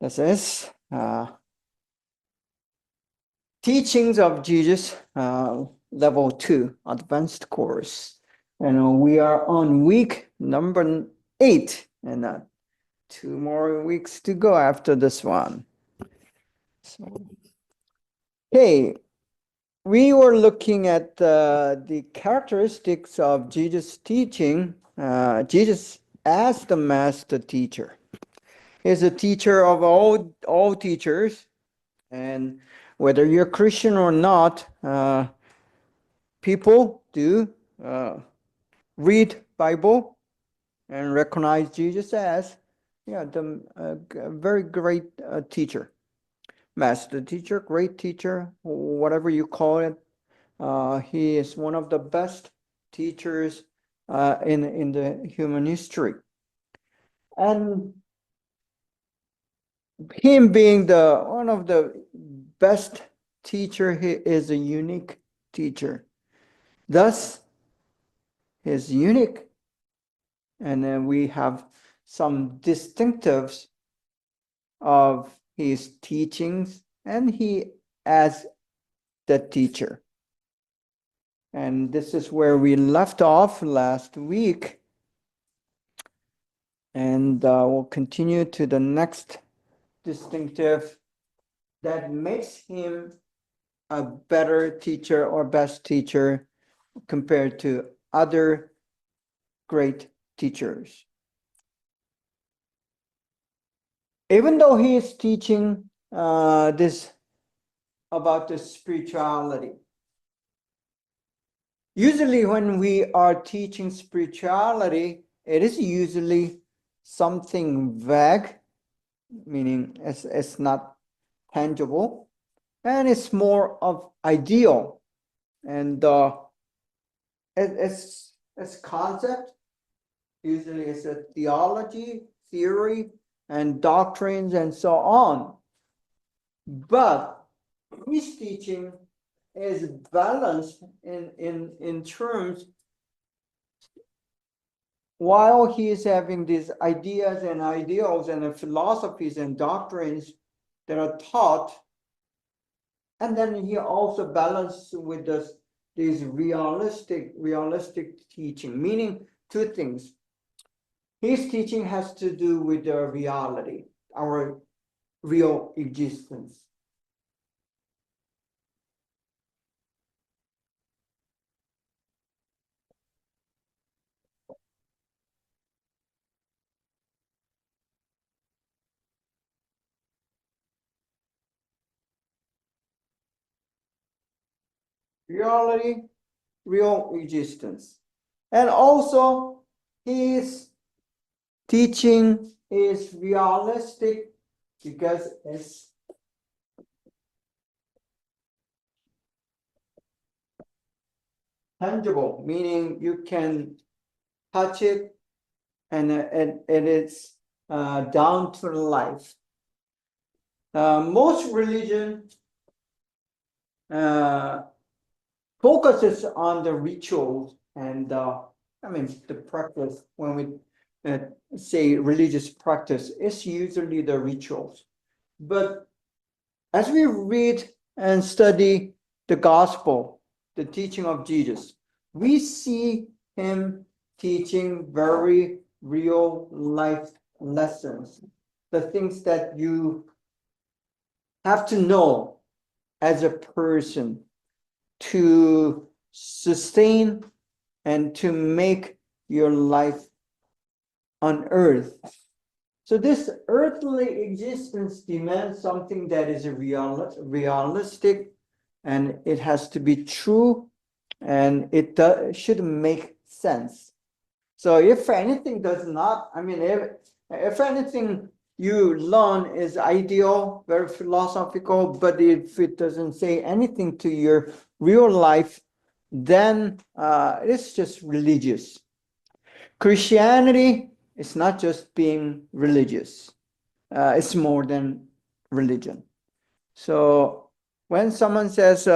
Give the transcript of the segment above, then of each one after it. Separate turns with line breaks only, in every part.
This is Teachings of Jesus, Level 2, Advanced Course. And we are on week number 8, and 2 more weeks to go after this one. So, okay, we were looking at the characteristics of Jesus' teaching, Jesus as the master teacher. He's a teacher of all teachers, and whether you're Christian or not, people do read Bible and recognize Jesus as the very great teacher, master teacher, great teacher, whatever you call it. He is one of the best teachers in the human history, and him being the one of the best teacher, he is a unique teacher. Thus, he's unique, and then we have some distinctives of his teachings and he as the teacher. And this is where we left off last week, and we'll continue to the next distinctive that makes him a better teacher or best teacher compared to other great teachers. Even though he is teaching this about the spirituality, usually when we are teaching spirituality, it is usually something vague, meaning it's not tangible, and it's more of ideal, and it's concept. Usually it's a theology, theory, and doctrines, and so on. But his teaching is balanced in terms, while he is having these ideas and ideals and philosophies and doctrines that are taught, and then he also balances with these realistic teaching, meaning two things. His teaching has to do with the reality, our real existence. Reality, real existence. And also, his teaching is realistic because it's tangible, meaning you can touch it, and it is down to life. Most religion focuses on the rituals and the practice. When we say religious practice, it's usually the rituals. But as we read and study the gospel, the teaching of Jesus, we see him teaching very real life lessons, the things that you have to know as a person to sustain and to make your life on earth. So this earthly existence demands something that is realistic, and it has to be true, and it should make sense. So if anything does not, if anything you learn is ideal, very philosophical, but if it doesn't say anything to your real life, then it's just religious. Christianity is not just being religious. It's more than religion. So when someone says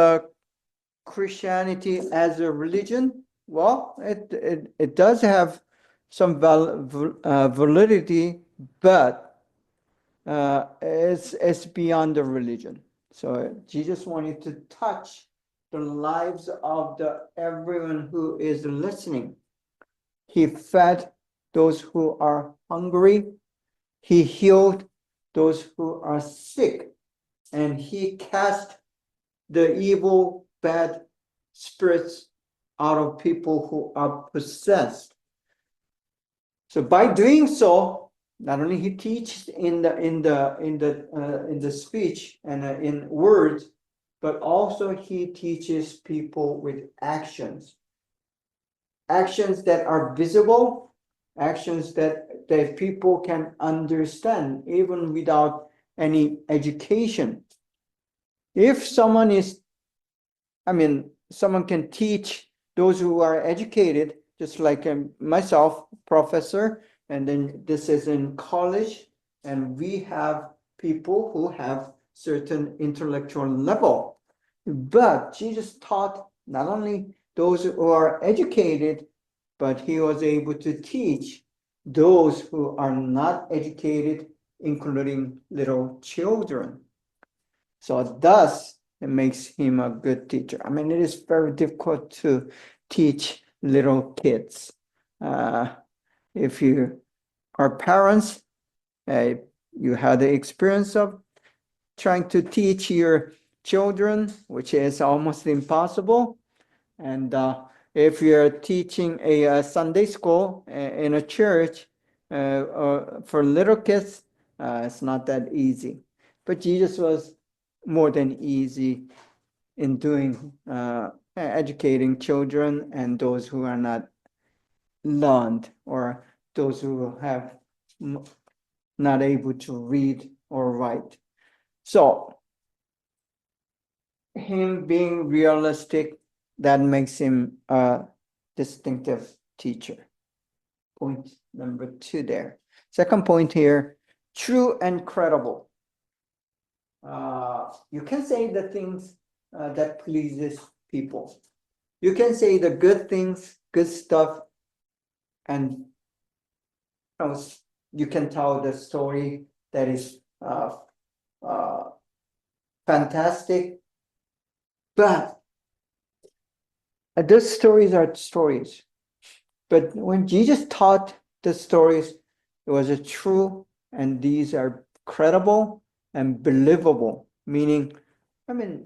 Christianity as a religion, well, it does have some validity, but it's beyond the religion. So Jesus wanted to touch the lives of everyone who is listening. He fed those who are hungry. He healed those who are sick, and he cast the evil, bad spirits out of people who are possessed. So by doing so, not only he teaches in the speech and in words, but also he teaches people with actions that are visible, actions that people can understand even without any education. If someone someone can teach those who are educated, just like myself, professor, and then this is in college, and we have people who have certain intellectual level. But Jesus taught not only those who are educated, but he was able to teach those who are not educated, including little children. So thus, it makes him a good teacher. I mean, it is very difficult to teach little kids. If you are parents, you had the experience of trying to teach your children, which is almost impossible. And if you're teaching a Sunday school in a church for little kids, it's not that easy. But Jesus was more than easy in doing educating children and those who are not learned or those who have not able to read or write. So him being realistic, that makes him a distinctive teacher. Point number 2 there. Second point here, true and credible. You can say the things that pleases people. You can say the good things, good stuff, and you can tell the story that is fantastic. But those stories are stories. But when Jesus taught the stories, it was a true, and these are credible and believable. Meaning,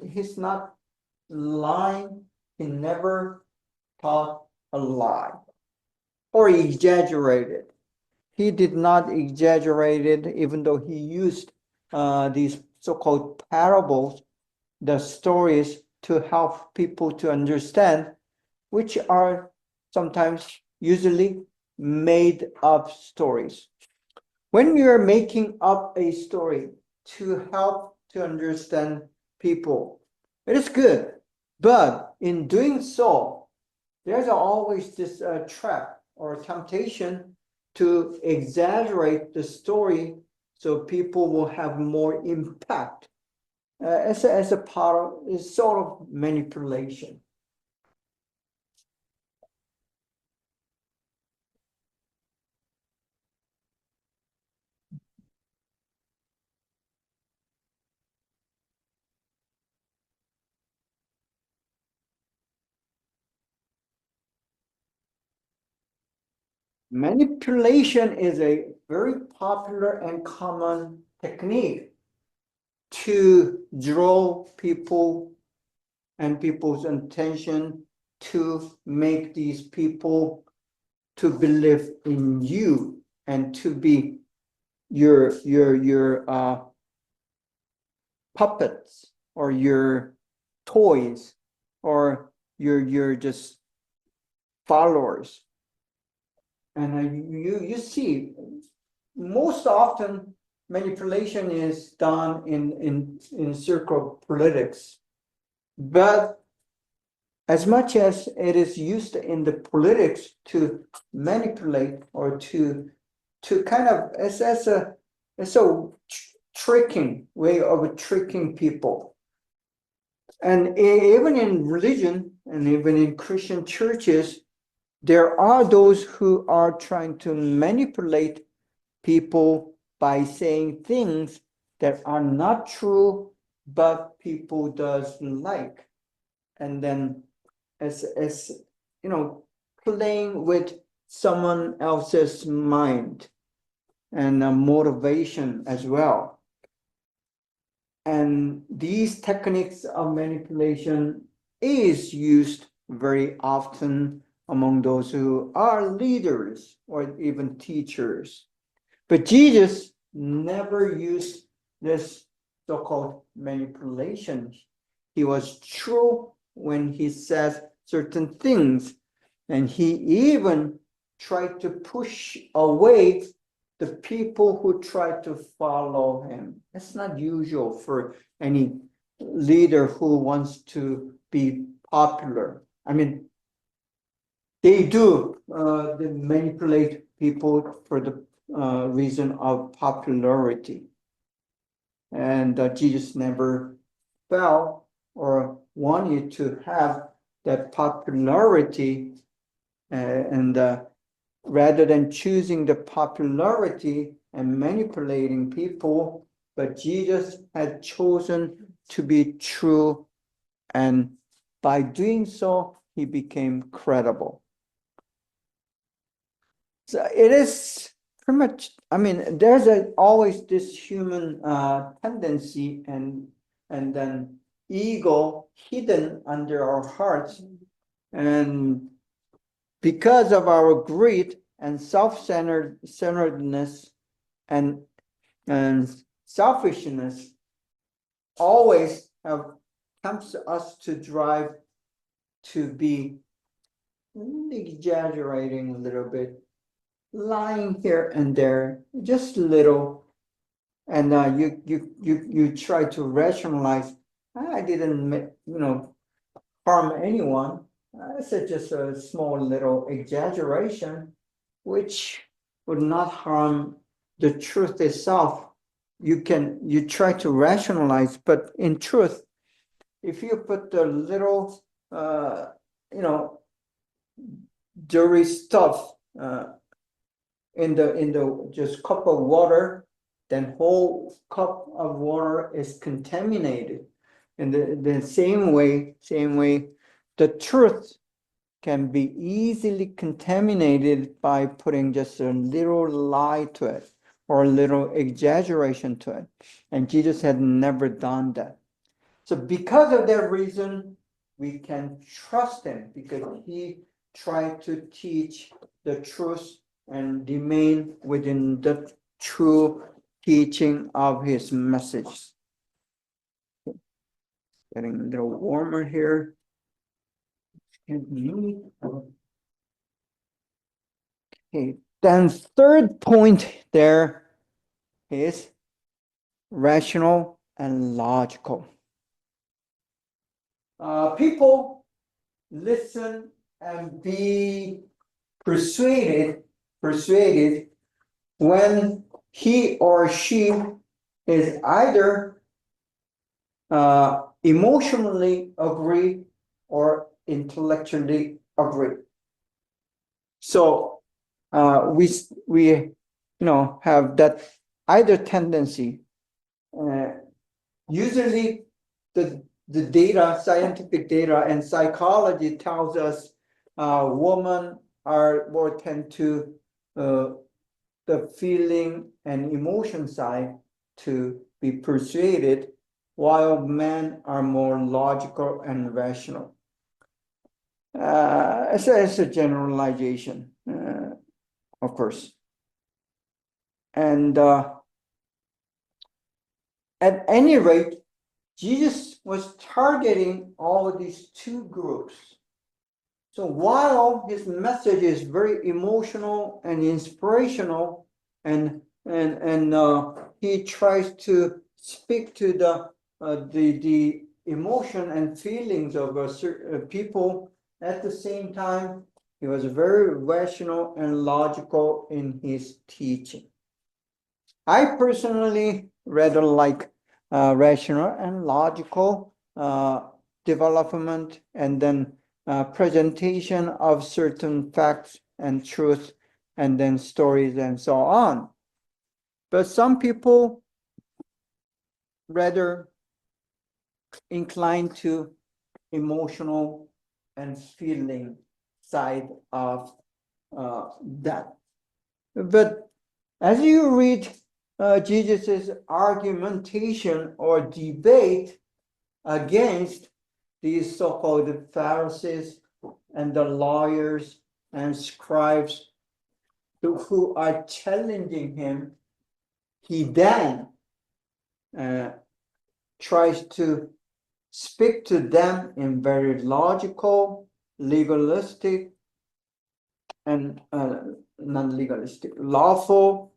he's not lying. He never taught a lie or exaggerated. He did not exaggerate it, even though he used these so-called parables, the stories, to help people to understand, which are sometimes usually made up stories. When you're making up a story to help to understand people, it is good. But in doing so, there's always this trap or temptation to exaggerate the story so people will have more impact as a part of is sort of manipulation. Manipulation is a very popular and common technique to draw people and people's attention, to make these people to believe in you and to be your puppets or your toys or your just followers. And you see, most often manipulation is done in circle politics, but as much as it is used in the politics to manipulate or to kind of it's a tricking way of tricking people. And even in religion and even in Christian churches, there are those who are trying to manipulate people by saying things that are not true, but people does like. And then as you know, playing with someone else's mind and motivation as well. And these techniques of manipulation is used very often among those who are leaders or even teachers. But Jesus never used this so-called manipulation. He was true when he said certain things, and he even tried to push away the people who try to follow him. It's not usual for any leader who wants to be popular. I mean, they do they manipulate people for the reason of popularity. And Jesus never fell or wanted to have that popularity, and rather than choosing the popularity and manipulating people, but Jesus had chosen to be true, and by doing so, he became credible. So it is pretty much, I mean, there's always this human tendency and then ego hidden under our hearts. And because of our greed and self-centeredness and selfishness, always tempts us to drive to be exaggerating a little bit, lying here and there, just a little, and you try to rationalize. I didn't, harm anyone. It's just a small little exaggeration, which would not harm the truth itself. You try to rationalize, but in truth, if you put the little, dirty stuff in the just cup of water, then whole cup of water is contaminated. In the same way, the truth can be easily contaminated by putting just a little lie to it or a little exaggeration to it. And Jesus had never done that. So because of that reason, we can trust him because he tried to teach the truth and remain within the true teaching of his message. Getting a little warmer here. Okay, then third point there is rational and logical. People listen and be persuaded when he or she is either emotionally agree or intellectually agree. So we have that either tendency. Usually the data, scientific data and psychology tells us women are more tend to the feeling and emotion side to be persuaded, while men are more logical and rational. It's a generalization, of course. And at any rate, Jesus was targeting all of these two groups. So while his message is very emotional and inspirational, and he tries to speak to the emotion and feelings of people, at the same time, he was very rational and logical in his teaching. I personally rather like rational and logical development and then presentation of certain facts and truth and then stories and so on. But some people rather inclined to emotional and feeling side of that. But as you read Jesus's argumentation or debate against these so-called Pharisees and the lawyers and scribes who are challenging him, he then tries to speak to them in very logical, legalistic, and non-legalistic, lawful,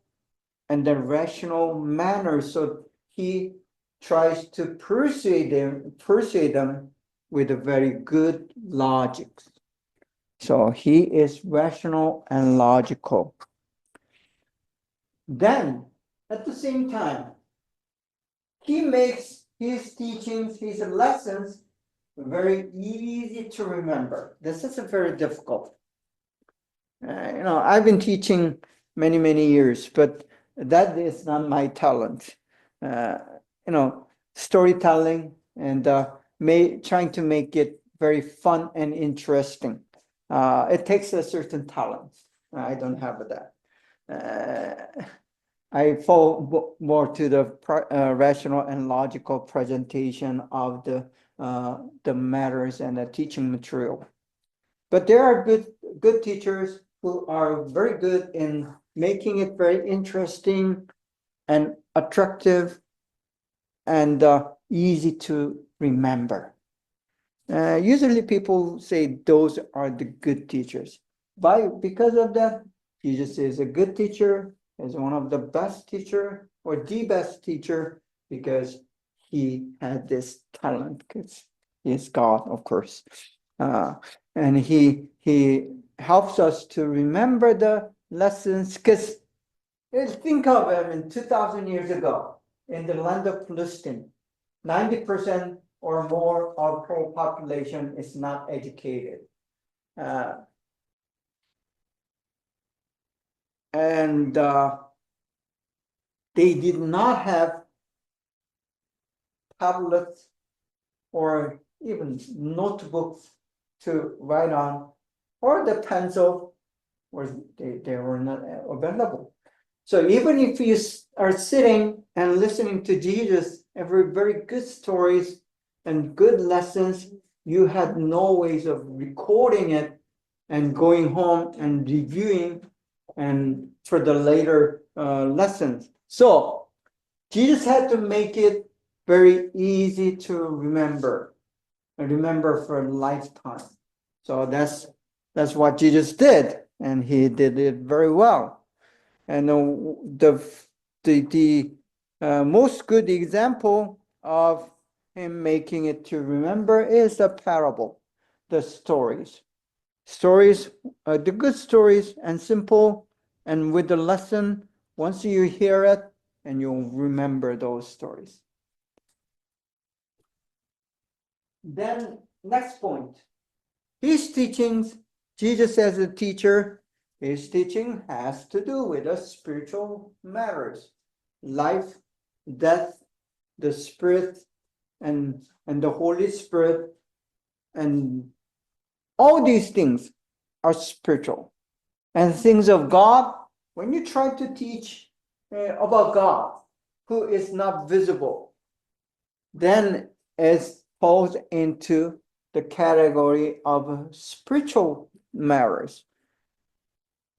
and then rational manner. So he tries to persuade them with a very good logic. So he is rational and logical. Then, at the same time, he makes his teachings, his lessons, very easy to remember. This is very difficult. I've been teaching many years, but that is not my talent. Storytelling and trying to make it very fun and interesting. It takes a certain talent. I don't have that. I fall more to the rational and logical presentation of the matters and the teaching material. But there are good teachers who are very good in making it very interesting and attractive and easy to remember. Usually people say those are the good teachers. Because of that, Jesus is a good teacher, is one of the best teacher or the best teacher because he had this talent because he is God, of course. And he helps us to remember the lessons because think of it, 2,000 years ago in the land of Palestine, 90% or more of the whole population is not educated. And they did not have tablets or even notebooks to write on, or the pencil, or they were not available. So even if you are sitting and listening to Jesus, every very good stories and good lessons, you had no ways of recording it and going home and reviewing and for the later lessons. So Jesus had to make it very easy to remember for a lifetime. So that's what Jesus did, and he did it very well. And the most good example of him making it to remember is the parable, the stories. The good stories and simple, and with the lesson, once you hear it, and you'll remember those stories. Then, next point. His teachings, Jesus as a teacher, his teaching has to do with the spiritual matters, life, death, the Spirit, and the Holy Spirit, and all these things are spiritual. And things of God, when you try to teach about God, who is not visible, then it falls into the category of spiritual matters.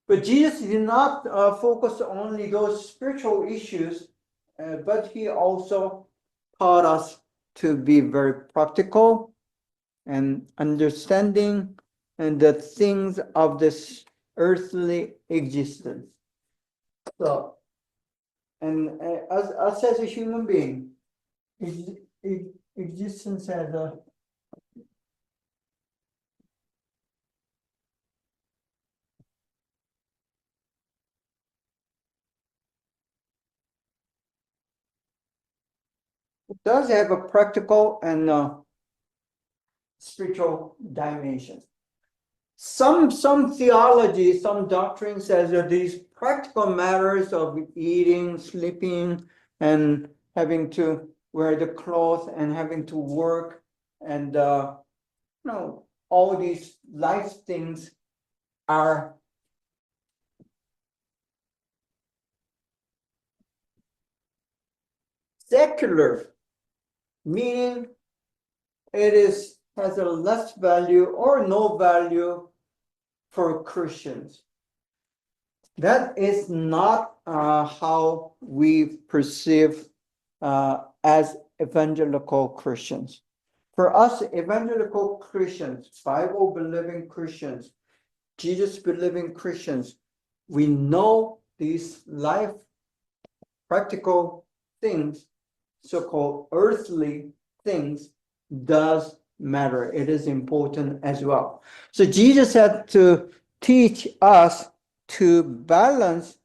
But Jesus did not focus only those spiritual issues, but he also taught us to be very practical and understanding and the things of this earthly existence. So, and us as a human being, existence as a does have a practical and spiritual dimension. some theology, some doctrine says that these practical matters of eating, sleeping, and having to wear the clothes and having to work and all these life things are secular, meaning it has a less value or no value for Christians. That is not how we perceive as evangelical Christians. For us, evangelical Christians, Bible-believing Christians, Jesus-believing Christians, we know these life practical things, so-called earthly things, does matter. It is important as well. So Jesus had to teach us to balance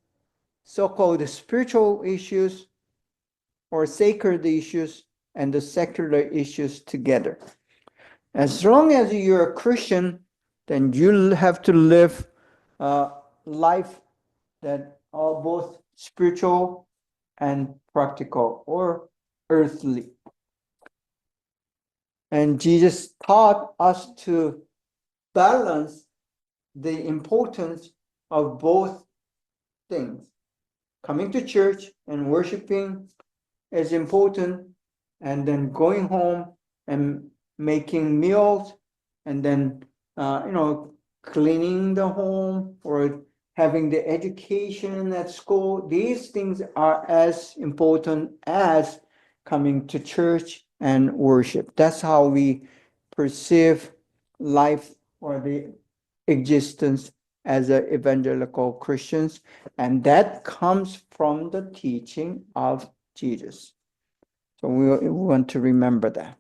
so-called spiritual issues or sacred issues and the secular issues together. As long as you're a Christian, then you have to live a life that are both spiritual and practical or earthly. And Jesus taught us to balance the importance of both things. Coming to church and worshiping is important, and then going home and making meals, and then cleaning the home or having the education at school. These things are as important as coming to church and worship. That's how we perceive life or the existence as evangelical Christians, and that comes from the teaching of Jesus. So we want to remember that.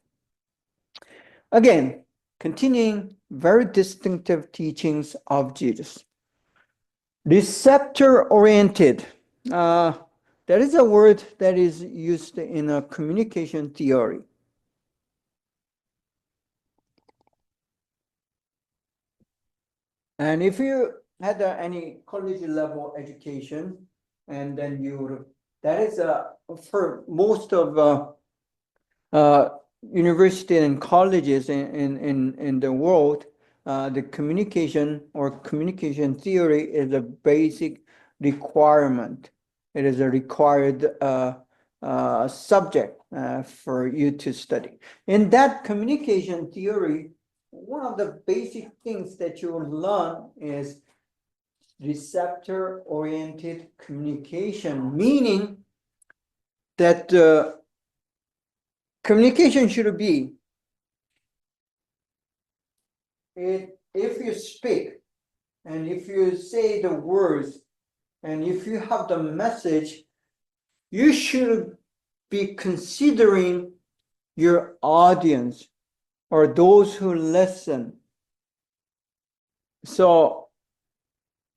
Again, continuing very distinctive teachings of Jesus. Receptor-oriented. That is a word that is used in a communication theory. And if you had any college level education, and then that is for most of university and colleges in the world, the communication or communication theory is a basic requirement. It is a required subject for you to study. In that communication theory, one of the basic things that you will learn is receptor-oriented communication, meaning that communication should be, if you speak and if you say the words and if you have the message, you should be considering your audience or those who listen. So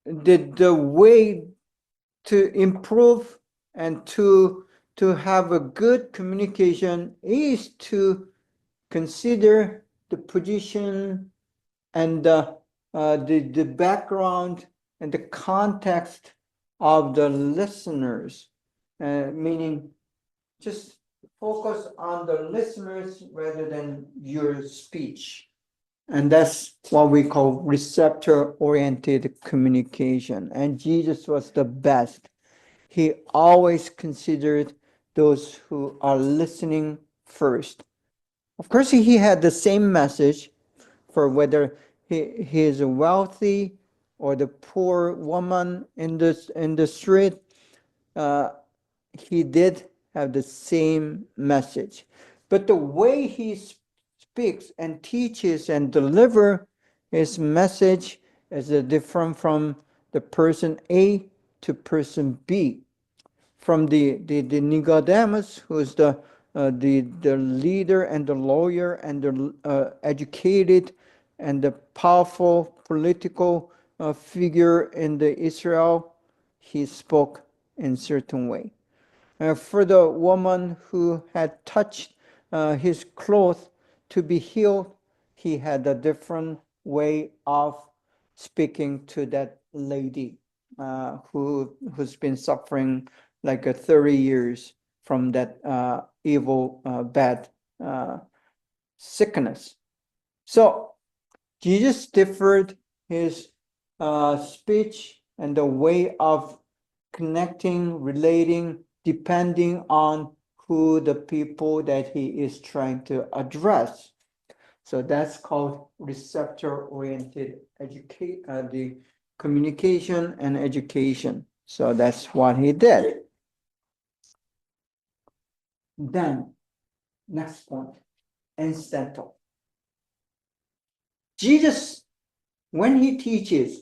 the way to improve and to have a good communication is to consider the position and the background and the context of the listeners, meaning just focus on the listeners rather than your speech. And that's what we call receptor-oriented communication. And Jesus was the best. He always considered those who are listening first. Of course, he had the same message for whether he is wealthy or the poor woman in the street. He did have the same message. But the way he speaks and teaches and deliver his message is different from the person A to person B. From the Nicodemus, who's the leader and the lawyer and the educated and the powerful political figure in the Israel, he spoke in certain way. For the woman who had touched his cloth to be healed, he had a different way of speaking to that lady who's been suffering like 30 years from that evil, bad sickness. So Jesus differed his speech and the way of connecting, relating, depending on who the people that he is trying to address. So that's called receptor-oriented the communication and education. So that's what he did. Then, next point, incidental. Jesus, when he teaches,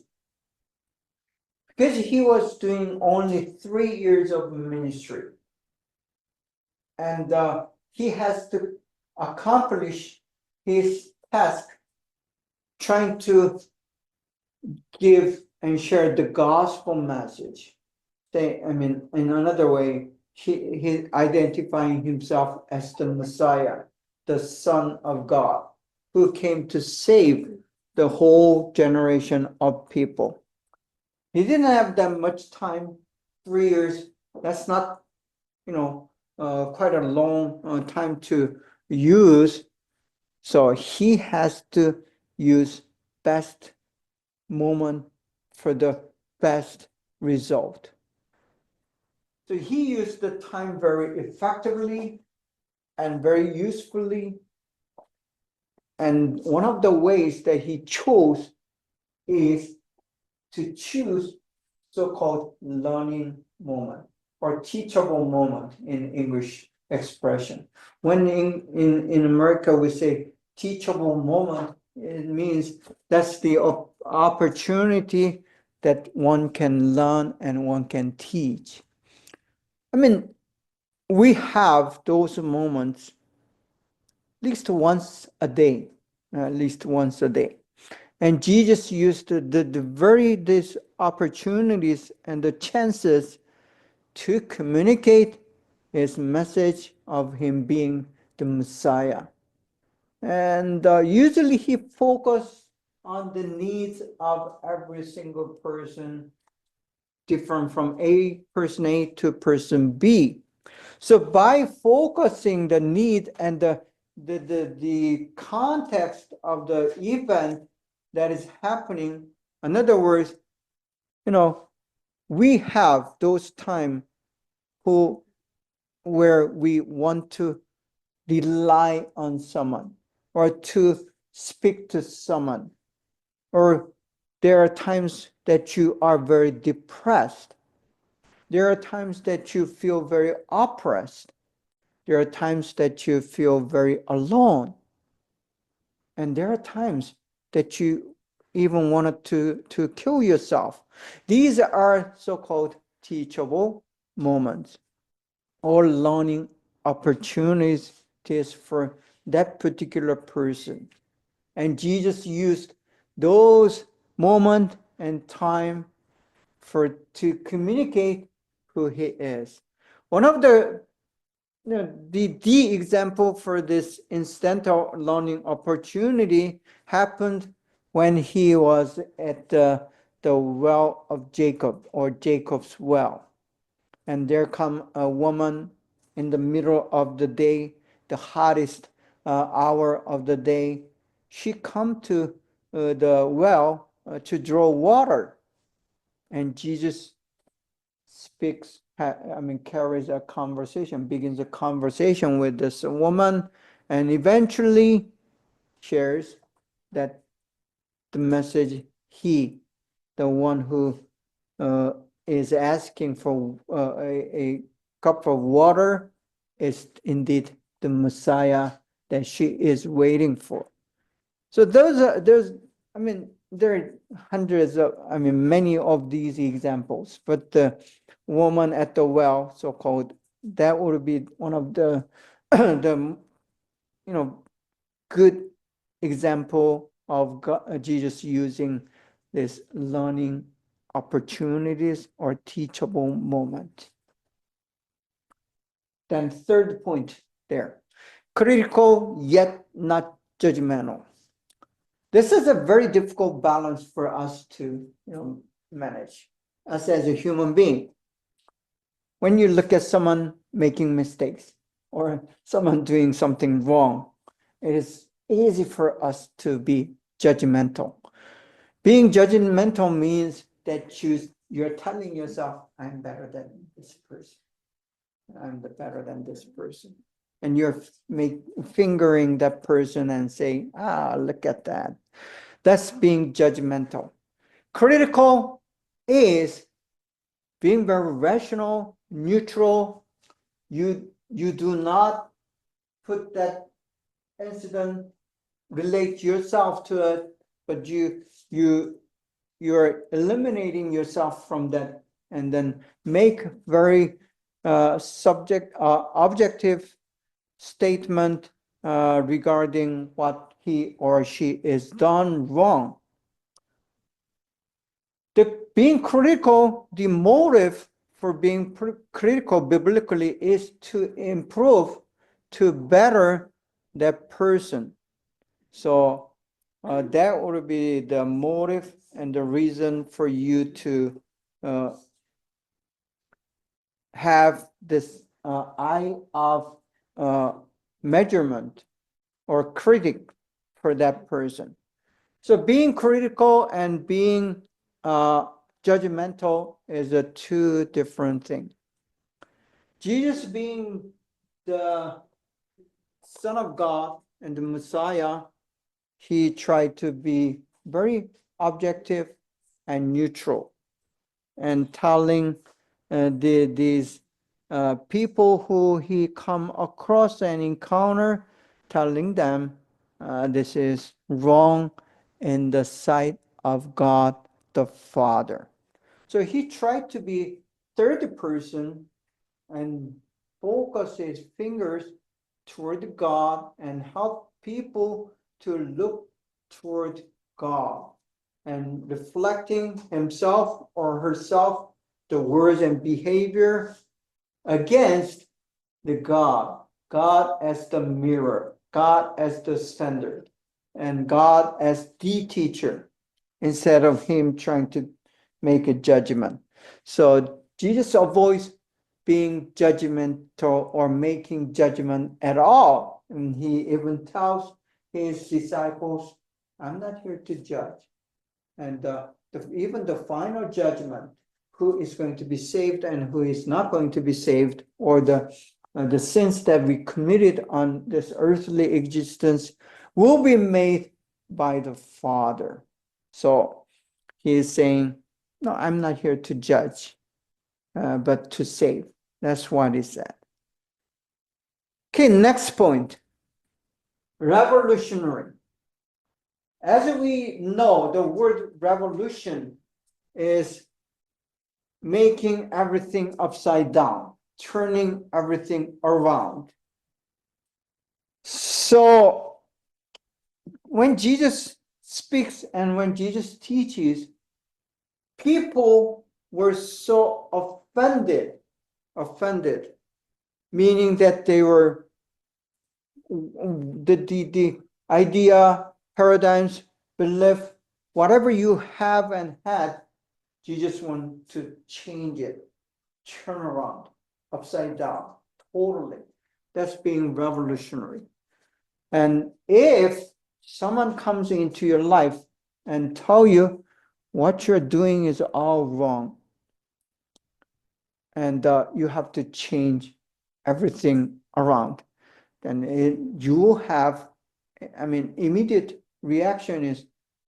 because he was doing only 3 years of ministry, and he has to accomplish his task trying to give and share the gospel message. In another way, he identifying himself as the Messiah, the Son of God, who came to save the whole generation of people. He didn't have that much time, 3 years. That's not, quite a long time to use. So he has to use best moment for the best result. So he used the time very effectively and very usefully. And one of the ways that he chose is to choose so-called learning moment or teachable moment in English expression. When in America we say teachable moment, it means that's the opportunity that one can learn and one can teach. We have those moments at least once a day, at least once a day. And Jesus used these opportunities and the chances to communicate his message of him being the Messiah. And usually he focused on the needs of every single person, different from person A to person B. So by focusing the need and the context of the event that is happening, in other words, we have those time where we want to rely on someone or to speak to someone, or there are times that you are very depressed. There are times that you feel very oppressed. There are times that you feel very alone. And there are times that you even wanted to kill yourself. These are so-called teachable moments or learning opportunities for that particular person. And Jesus used those moments and time to communicate who he is. One of the example for this incidental learning opportunity happened when he was at the well of Jacob, or Jacob's well. And there come a woman in the middle of the day, the hottest hour of the day. She come to the well to draw water. And Jesus carries a conversation, begins a conversation with this woman, and eventually shares that the message, the one who is asking for a cup of water, is indeed the Messiah that she is waiting for. So there are hundreds of, many of these examples, but the woman at the well, so-called, that would be one of the, the, good example of Jesus using this learning opportunities or teachable moment. Then third point there, critical yet not judgmental. This is a very difficult balance for us to manage, us as a human being. When you look at someone making mistakes or someone doing something wrong, it is easy for us to be judgmental. Being judgmental means that you're telling yourself, I'm better than this person. I'm better than this person. And you're fingering that person and saying, look at that. That's being judgmental. Critical is being very rational, neutral. You do not put that incident, relate yourself to it, but you're eliminating yourself from that, and then make very objective statement regarding what he or she is done wrong. Being critical, the motive for being critical biblically is to improve, to better that person. So that would be the motive and the reason for you to have this eye of measurement or critic for that person. So being critical and being judgmental is a two different things. Jesus being the Son of God and the Messiah, he tried to be very objective and neutral, and telling these people who he come across and encounter, telling them this is wrong in the sight of God the Father. So he tried to be third person and focus his fingers toward God and help people to look toward God, and reflecting himself or herself, the words and behavior against the God as the mirror, God as the standard, and God as the teacher, instead of him trying to make a judgment. So Jesus avoids being judgmental or making judgment at all. And he even tells his disciples, I'm not here to judge. And even the final judgment, who is going to be saved and who is not going to be saved, or the sins that we committed on this earthly existence, will be made by the Father. So he is saying, no, I'm not here to judge, but to save. That's what he said. Okay, next point. Revolutionary. As we know, the word revolution is making everything upside down, turning everything around. So when Jesus speaks and when Jesus teaches, people were so offended, meaning that they were the idea, paradigms, belief, whatever you have and had, Jesus wanted to change it, turn around, upside down, totally. That's being revolutionary. And if someone comes into your life and tell you what you're doing is all wrong, and you have to change everything around, then you have, immediate reaction is,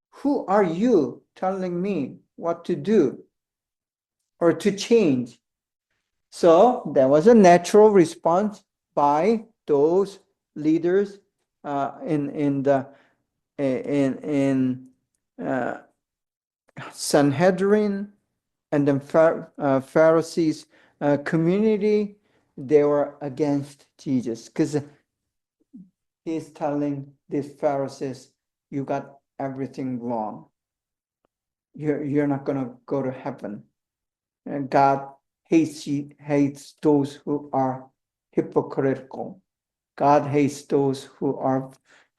who are you telling me what to do or to change? So there was a natural response by those leaders in Sanhedrin and the Pharisees community. They were against Jesus because he's telling these Pharisees, you got everything wrong. You're not going to go to heaven. And God hates those who are hypocritical. God hates those who are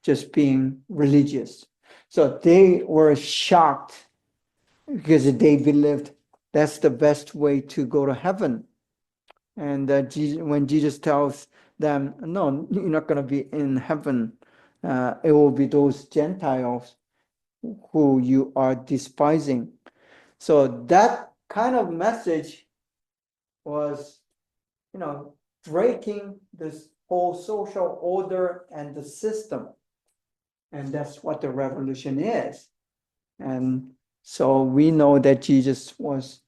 just being religious. So they were shocked because they believed that's the best way to go to heaven. And when Jesus tells them, no, you're not going to be in heaven, it will be those Gentiles who you are despising. So that kind of message was, breaking this whole social order and the system. And that's what the revolution is. And so we know that Jesus was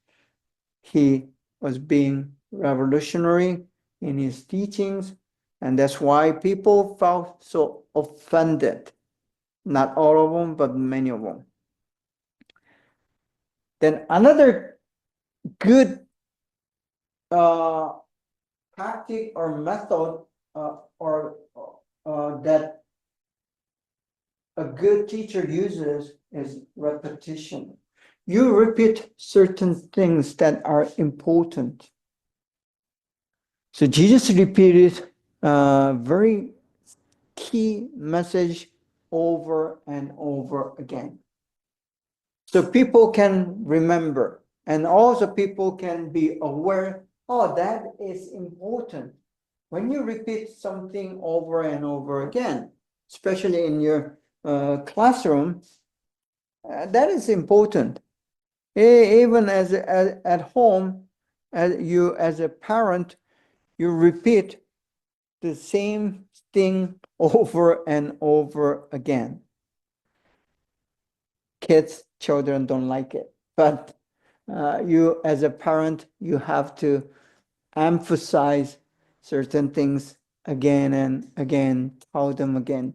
being revolutionary in his teachings, and that's why people felt so offended. Not all of them, but many of them. Then another good tactic or method that a good teacher uses is repetition. You repeat certain things that are important. So Jesus repeated a very key message over and over again. So people can remember, and also people can be aware, oh, that is important. When you repeat something over and over again, especially in your classroom, that is important. Even at home, as a parent, you repeat the same thing over and over again. Children don't like it, but you as a parent, you have to emphasize certain things again and again, tell them again,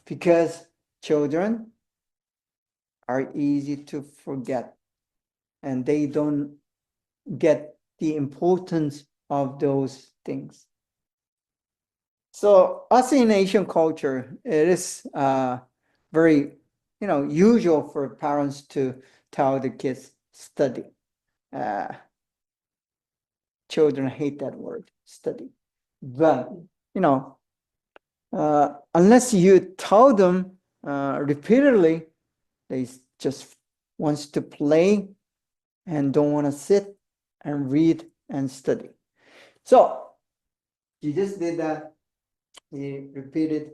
because children are easy to forget and they don't get the importance of those things. So us in Asian culture, it is very, usual for parents to tell the kids study. Children hate that word, study. But, unless you tell them repeatedly, they just wants to play and don't want to sit and read and study. So Jesus did that. He repeated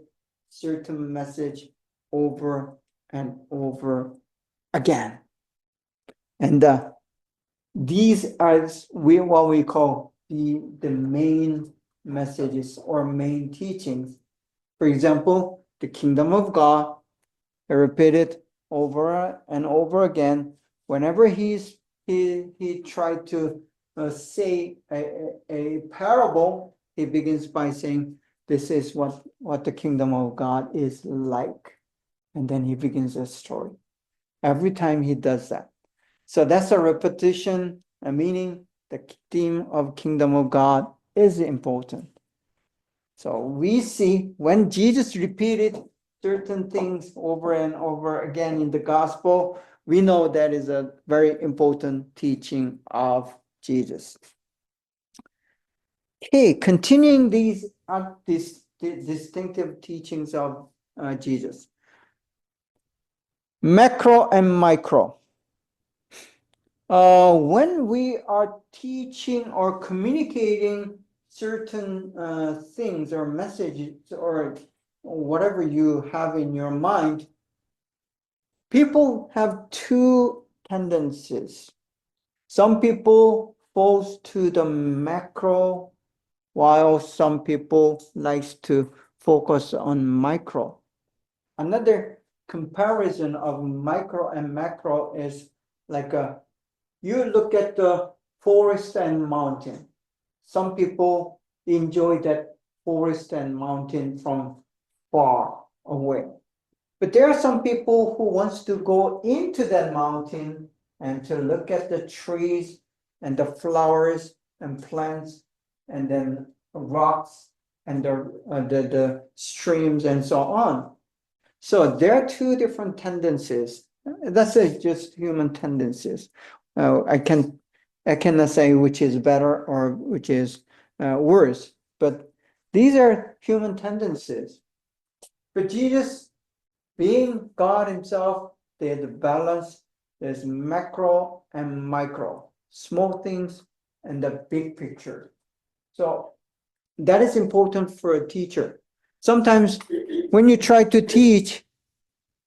certain message over and over again. And these are what we call the main messages or main teachings. For example, the kingdom of God, he repeated over and over again. Whenever he tried to say a parable, he begins by saying, this is what the kingdom of God is like. And then he begins a story. Every time he does that. So that's a repetition, meaning the theme of kingdom of God is important. So we see when Jesus repeated certain things over and over again in the gospel, we know that is a very important teaching of Jesus. Okay, continuing these distinctive teachings of Jesus. Macro and micro. When we are teaching or communicating certain things or messages or whatever you have in your mind, people have two tendencies. Some people fall to the macro, while some people likes to focus on micro. Another comparison of micro and macro is like you look at the forest and mountain. Some people enjoy that forest and mountain from far away. But there are some people who wants to go into that mountain and to look at the trees and the flowers and plants and then rocks and the streams and so on. So there are two different tendencies. That's just human tendencies. I cannot say which is better or which is worse, but these are human tendencies. But Jesus Being God himself, there's the balance. There's macro and micro, small things and the big picture. So that is important for a teacher. Sometimes when you try to teach,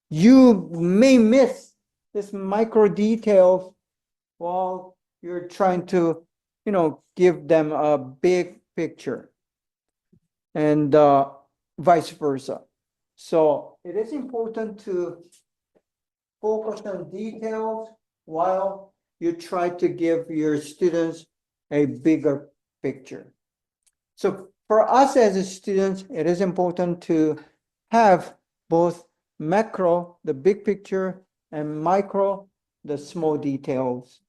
you may miss this micro details while you're trying to, give them a big picture, and vice versa. So it is important to focus on details while you try to give your students a bigger picture. So for us as a student, it is important to have both macro, the big picture, and micro, the small details.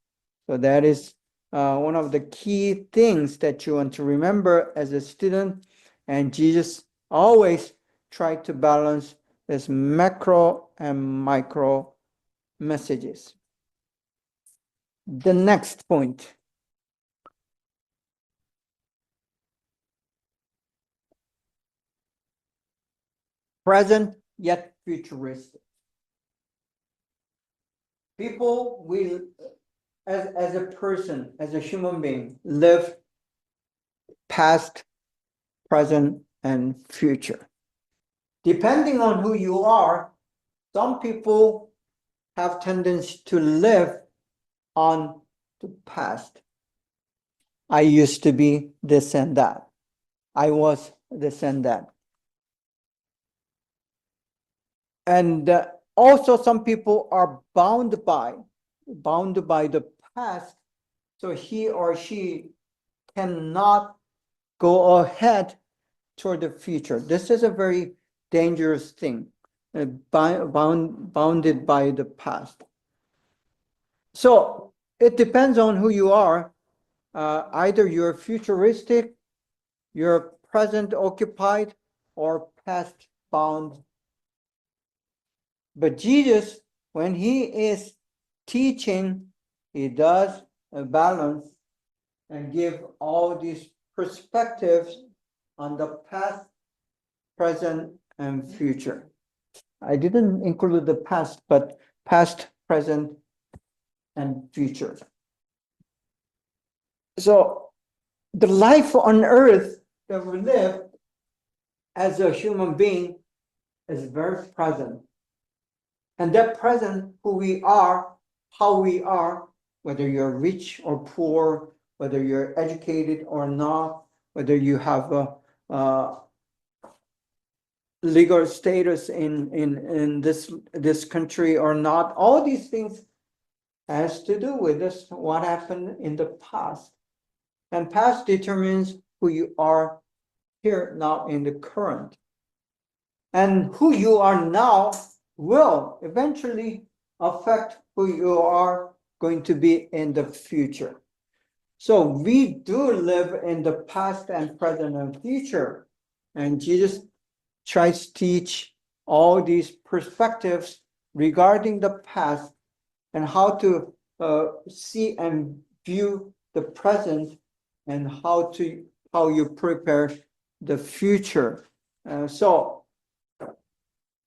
So that is one of the key things that you want to remember as a student. And Jesus always tried to balance this macro and micro messages. The next point. Present yet futuristic. People will, as a person, as a human being, live past, present, and future. Depending on who you are, some people have tendency to live on the past. I used to be this and that. I was this and that. And also some people are bound by the past, so he or she cannot go ahead toward the future. This is a very dangerous thing, bounded by the past. So it depends on who you are. Either you're futuristic, you're present occupied, or past bound. But Jesus, when he is teaching, he does a balance and give all these perspectives on the past, present, and future. I didn't include the past, but past, present, and future. So the life on earth that we live as a human being is very present. And that present, who we are, how we are, whether you're rich or poor, whether you're educated or not, whether you have a legal status in this country or not, all these things has to do with this, what happened in the past. And past determines who you are here now in the current. And who you are now will eventually affect who you are going to be in the future. So we do live in the past and present and future. And Jesus tries to teach all these perspectives regarding the past and how to see and view the present and how you prepare the future. So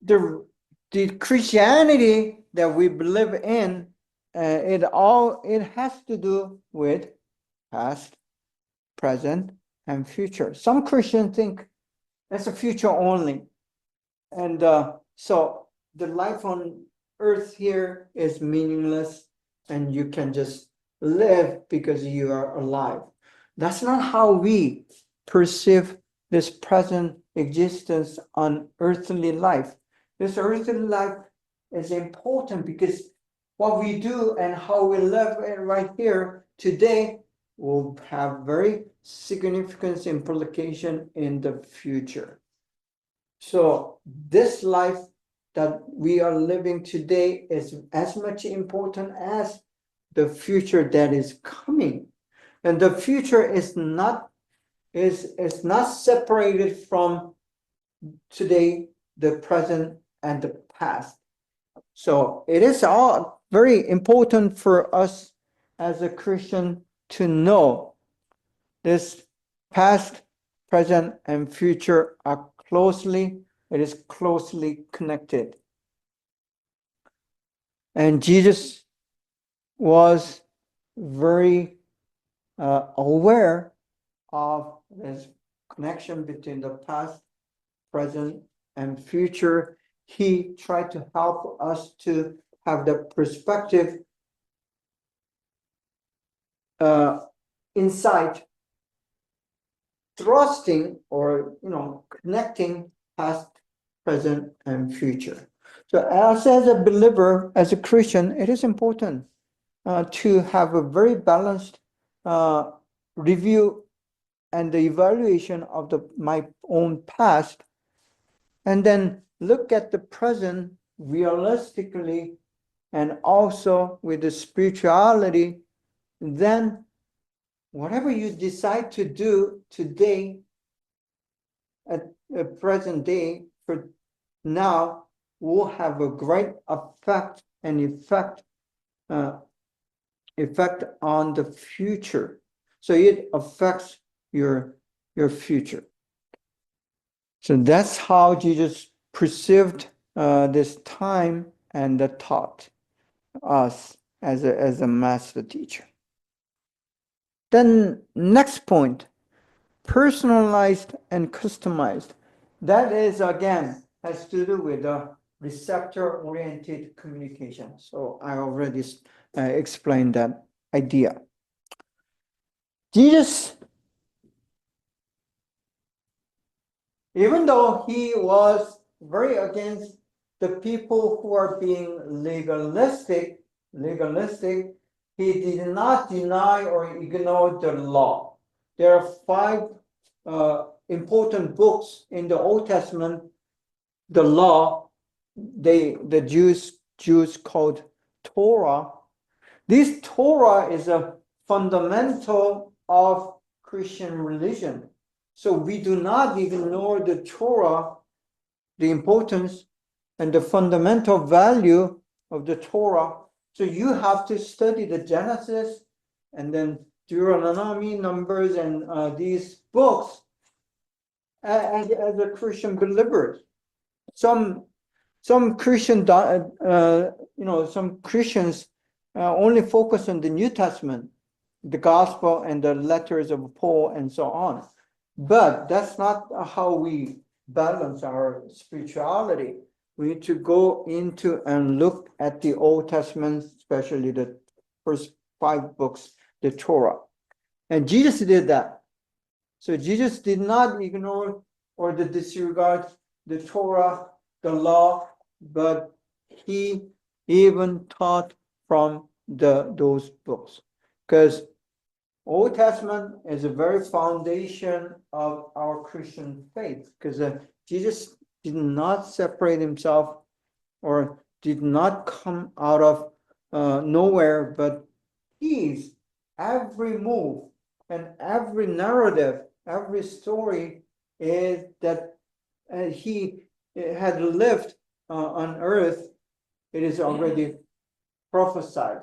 the Christianity that we believe in, it has to do with past, present, and future. Some Christians think that's a future only, and so the life on earth here is meaningless, and you can just live because you are alive. That's not how we perceive this present existence on earthly life. This earthly life is important because what we do and how we live right here today will have very significant implication in the future. So this life that we are living today is as much important as the future that is coming. And the future is not separated from today, the present, and the past. So it is all very important for us as a Christian to know this past, present, and future are closely connected. And Jesus was very aware of this connection between the past, present, and future. He tried to help us to have the perspective, insight, trusting or connecting past, present, and future. So as a believer, as a Christian, it is important to have a very balanced review and the evaluation of my own past, and then look at the present realistically and also with the spirituality. Then whatever you decide to do today at the present day for now will have a great effect on the future. So it affects your future. So that's how Jesus perceived this time and taught us as a master teacher. Then next point, personalized and customized. That is again has to do with the receptor-oriented communication. So I already explained that idea. Jesus, even though he was very against the people who are being legalistic, he did not deny or ignore the law. There are 5 important books in the Old Testament, the law, the Jews called Torah. This Torah is a fundamental of Christian religion. So we do not ignore the Torah, the importance and the fundamental value of the Torah. So you have to study the Genesis and then Deuteronomy, Numbers, and these books as a Christian believer. Some Christian, some Christians only focus on the New Testament, the Gospel and the letters of Paul and so on. But that's not how we balance our spirituality. We need to go into and look at the Old Testament, especially the first 5 books, the Torah. And Jesus did that. So Jesus did not ignore or disregard the Torah, the law, but he even taught from those books. Because Old Testament is a very foundation of our Christian faith, because Jesus did not separate himself or did not come out of nowhere, but he's every move and every narrative, every story is that he had lived on earth. It is already prophesied.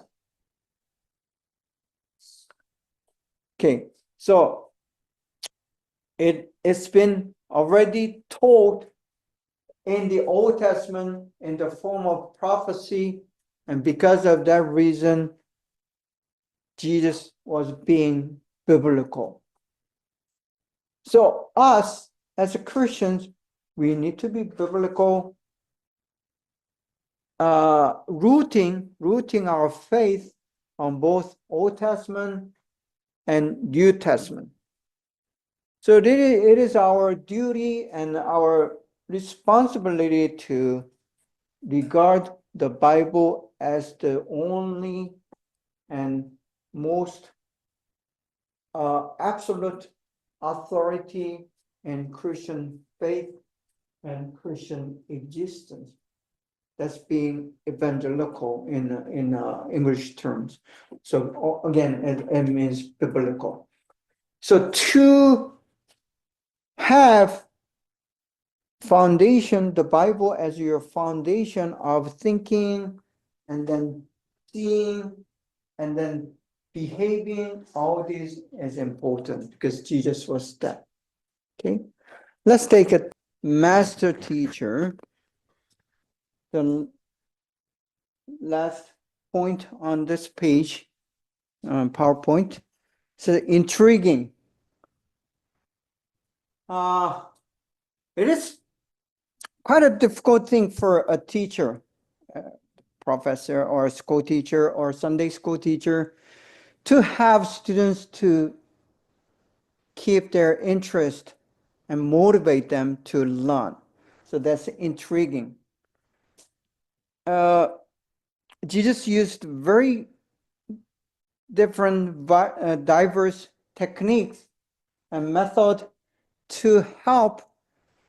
Okay, so it's been already told in the Old Testament in the form of prophecy, and because of that reason, Jesus was being biblical. So us as Christians, we need to be biblical, rooting our faith on both Old Testament and New Testament. So it is our duty and our responsibility to regard the Bible as the only and most absolute authority in Christian faith and Christian existence. That's being evangelical in English terms. So again, it means biblical. So to have foundation, the Bible as your foundation of thinking and then seeing and then behaving, all this is important because Jesus was that. Okay, let's take a master teacher. The last point on this page, PowerPoint. So intriguing. It is quite a difficult thing for a teacher, professor or a school teacher or Sunday school teacher, to have students to keep their interest and motivate them to learn. So that's intriguing. Jesus used very different, diverse techniques and method to help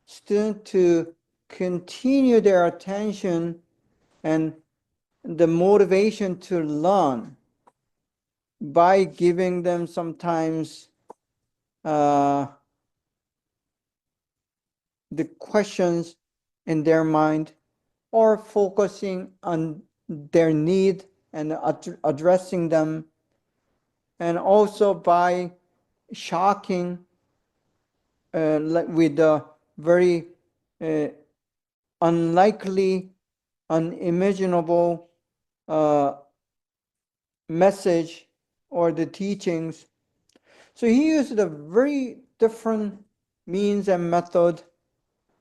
students to continue their attention and the motivation to learn by giving them sometimes the questions in their mind, or focusing on their need and addressing them, and also by shocking with a very unlikely, unimaginable message or the teachings. So he used a very different means and method,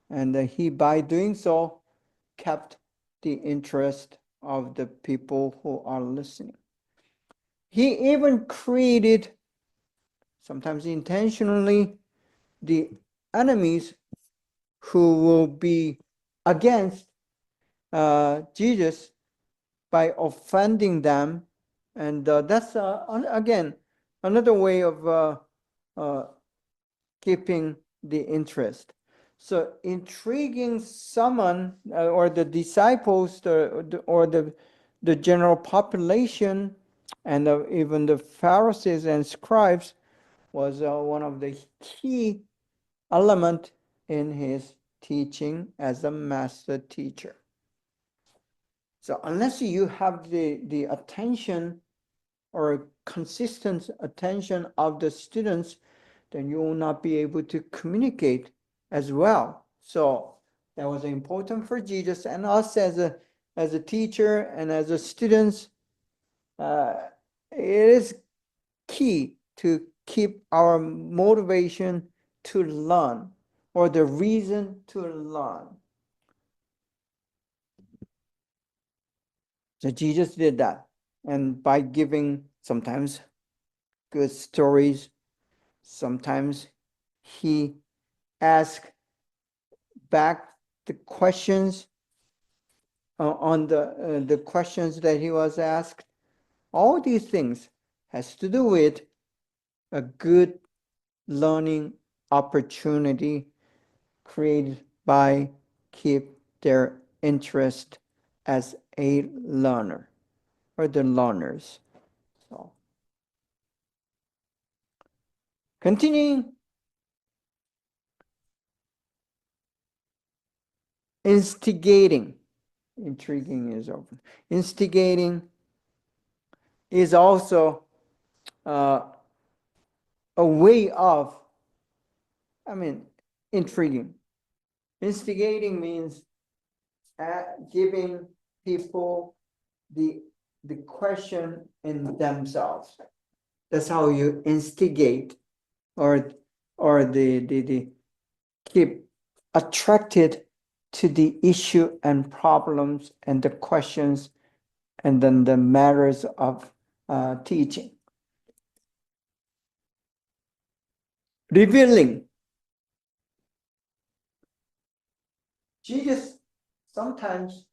and he, by doing so, kept the interest of the people who are listening. He even created, sometimes intentionally, the enemies who will be against Jesus by offending them. And that's, again, another way of keeping the interest. So intriguing someone or the disciples or the general population and even the Pharisees and scribes was one of the key element in his teaching as a master teacher. So unless you have the attention or consistent attention of the students, then you will not be able to communicate as well. So that was important for Jesus and us as a teacher and as a students. It is key to keep our motivation to learn, or the reason to learn. So Jesus did that, and by giving sometimes good stories, sometimes he asked back the questions on the questions that he was asked. All these things has to do with a good learning opportunity created by keep their interest as a learner or the learners. So continuing, instigating. Intriguing is over. Instigating is also a way of, intriguing. Instigating means giving people the question in themselves. That's how you instigate, or the keep attracted to the issue and problems and the questions and then the matters of teaching. Revealing. Jesus sometimes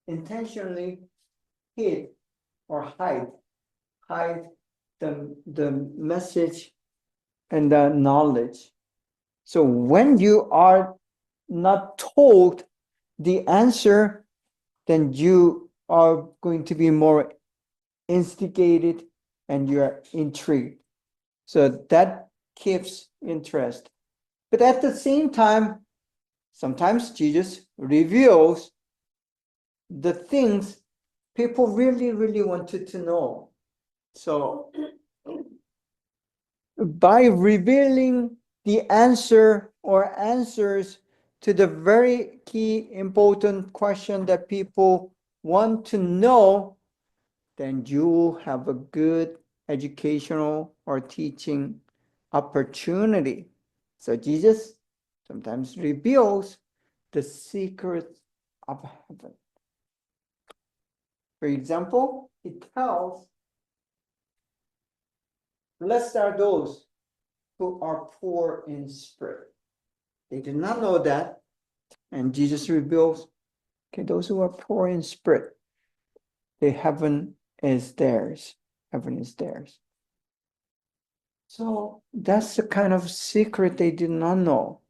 intentionally hid or hide the message and the knowledge. So when you are not told the answer, then you are going to be more instigated and you are intrigued. So that keeps interest. But at the same time, sometimes Jesus reveals the things people really, really wanted to know. So by revealing the answer or answers to the very key important question that people want to know, then you have a good educational or teaching opportunity. So Jesus sometimes reveals the secrets of heaven. For example, he tells, blessed are those who are poor in spirit. They did not know that. And Jesus reveals, okay, those who are poor in spirit, the heaven is theirs. Heaven is theirs. So that's the kind of secret they did not know.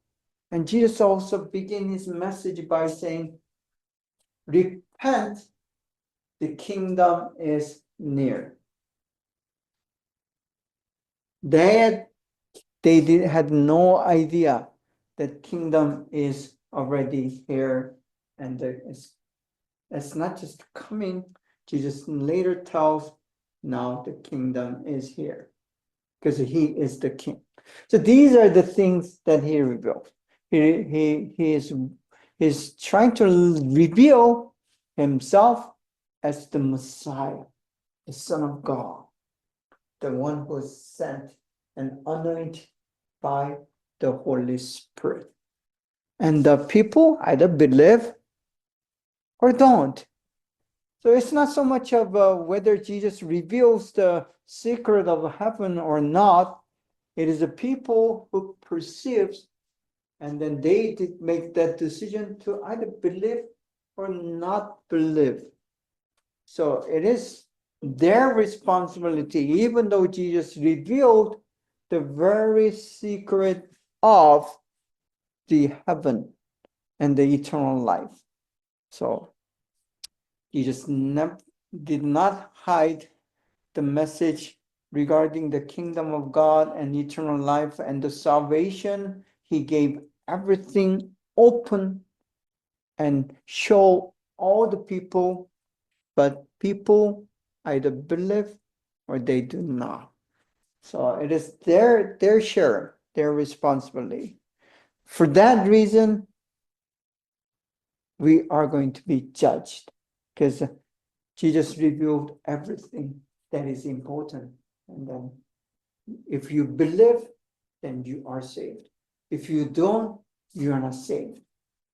And Jesus also began his message by saying, repent, the kingdom is near. They had no idea that kingdom is already here, and it's not just coming. Jesus later tells, now the kingdom is here, because he is the king. So these are the things that he reveals. He is trying to reveal himself as the Messiah, the Son of God, the one who is sent and anointed by the Holy Spirit. And the people either believe or don't. So it's not so much of whether Jesus reveals the secret of heaven or not. It is the people who perceives, and then they did make that decision to either believe or not believe. So it is their responsibility, even though Jesus revealed the very secret of the heaven and the eternal life. So Jesus did not hide the message regarding the kingdom of God and eternal life and the salvation. He gave everything open and show all the people, but people either believe or they do not. So it is their share, their responsibility. For that reason, we are going to be judged, because Jesus revealed everything that is important. And then if you believe, then you are saved. If you don't, you are not saved,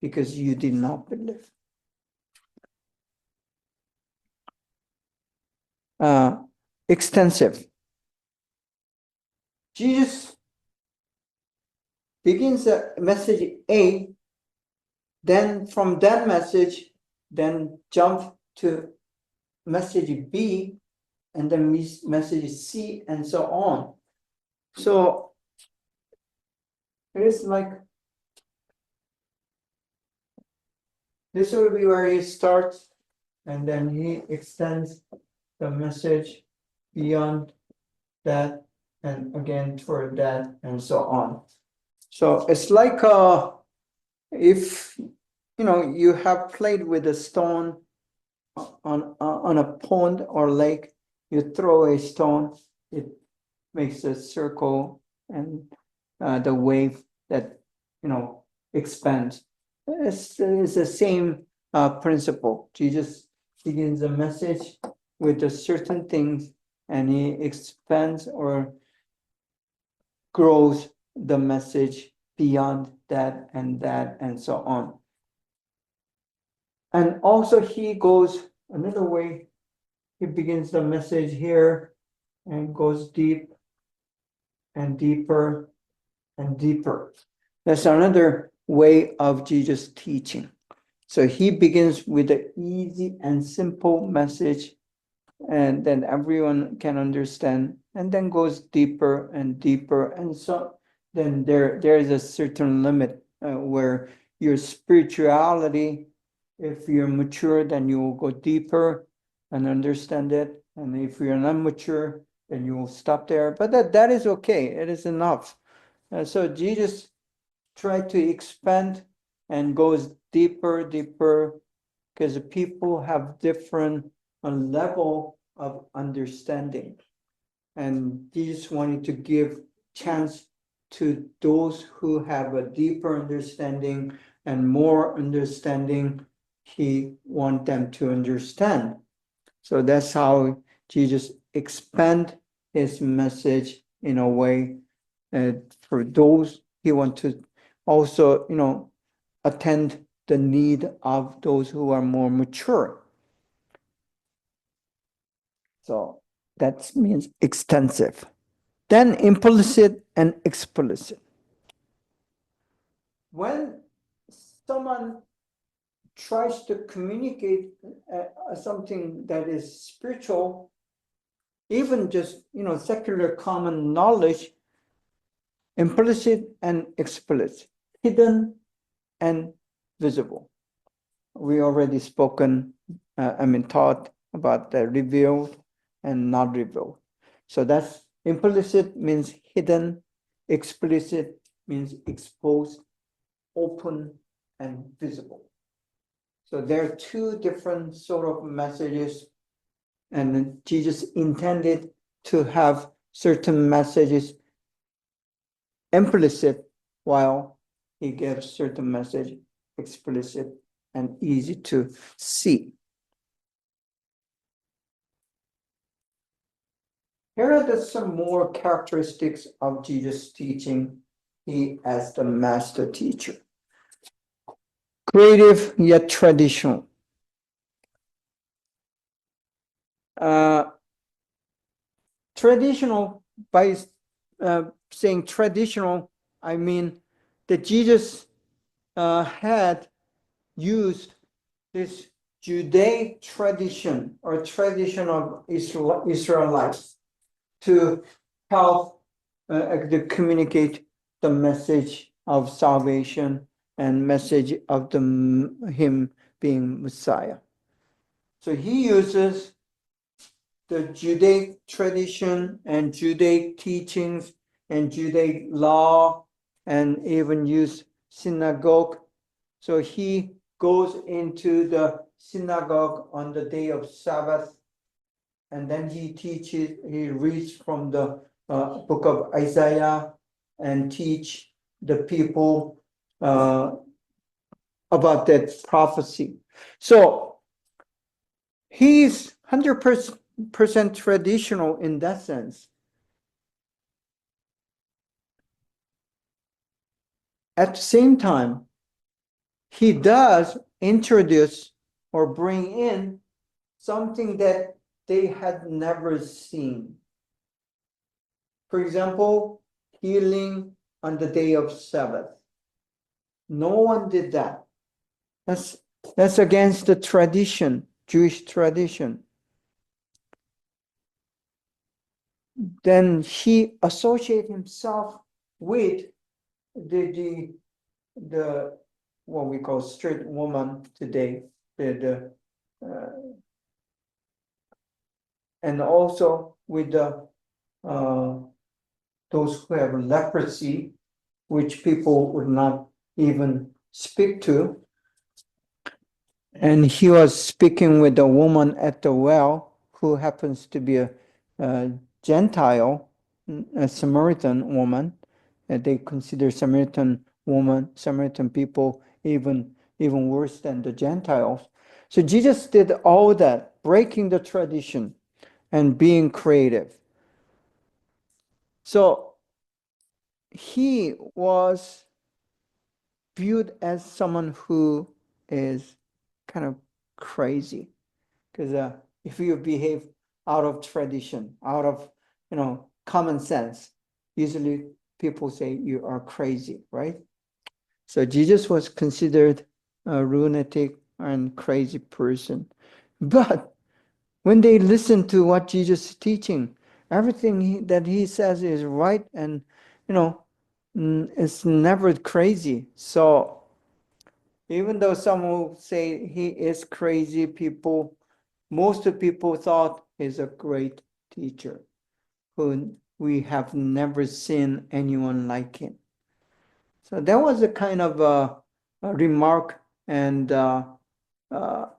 because you did not believe. Extensive. Jesus begins a message A, then from that message, then jump to message B, and then message C, and so on. So it is like, this will be where he starts, and then he extends the message beyond that, and again toward that, and so on. So it's like if you have played with a stone on a pond or lake, you throw a stone, it makes a circle, and the wave that expands. It's the same principle. Jesus begins a message with a certain things, and he expands or grows the message beyond that, and so on. And also he goes another way. He begins the message here and goes deep and deeper and deeper. That's another way of Jesus teaching. So he begins with an easy and simple message, and then everyone can understand, and then goes deeper and deeper. And so then there is a certain limit where your spirituality, if you're mature, then you will go deeper and understand it. And if you're not mature, then you will stop there. But that is okay. It is enough. So Jesus tried to expand and goes deeper, because people have different level of understanding. And Jesus wanted to give chance to those who have a deeper understanding and more understanding he wants them to understand. So that's how Jesus expand his message in a way for those he wants to also, attend the need of those who are more mature. So that means extensive. Then implicit and explicit. When someone tries to communicate something that is spiritual, even just secular common knowledge, implicit and explicit, hidden and visible. We already taught about the revealed and not revealed. So that's implicit means hidden, explicit means exposed, open, and visible. So there are two different sort of messages, and Jesus intended to have certain messages implicit while he gives certain message explicit and easy to see. Here are some more characteristics of Jesus' teaching, he as the master teacher. Creative yet traditional. Traditional, by saying traditional, I mean that Jesus had used this Judaic tradition or tradition of Israelites to help to communicate the message of salvation and message of him being Messiah. So he uses the Judaic tradition and Judaic teachings and Judaic law and even use synagogue. So he goes into the synagogue on the day of Sabbath, and then he reads from the book of Isaiah and teach the people about that prophecy. So he's 100% traditional in that sense. At the same time, he does introduce or bring in something that they had never seen. For example, healing on the day of Sabbath. No one did that. That's against the tradition, Jewish tradition. Then he associates himself with the what we call straight woman today, and also with those who have leprosy, which people would not even speak to. And he was speaking with a woman at the well who happens to be a Gentile, a Samaritan woman. And they consider Samaritan people even worse than the Gentiles. So Jesus did all that, breaking the tradition and being creative. So he was viewed as someone who is kind of crazy, because if you behave out of tradition, out of common sense, usually people say you are crazy, right? So Jesus was considered a lunatic and crazy person. But when they listen to what Jesus is teaching, everything that he says is right, and it's never crazy. So even though some will say he is crazy, most of people thought he's a great teacher who we have never seen anyone like him. So that was a kind of a remark and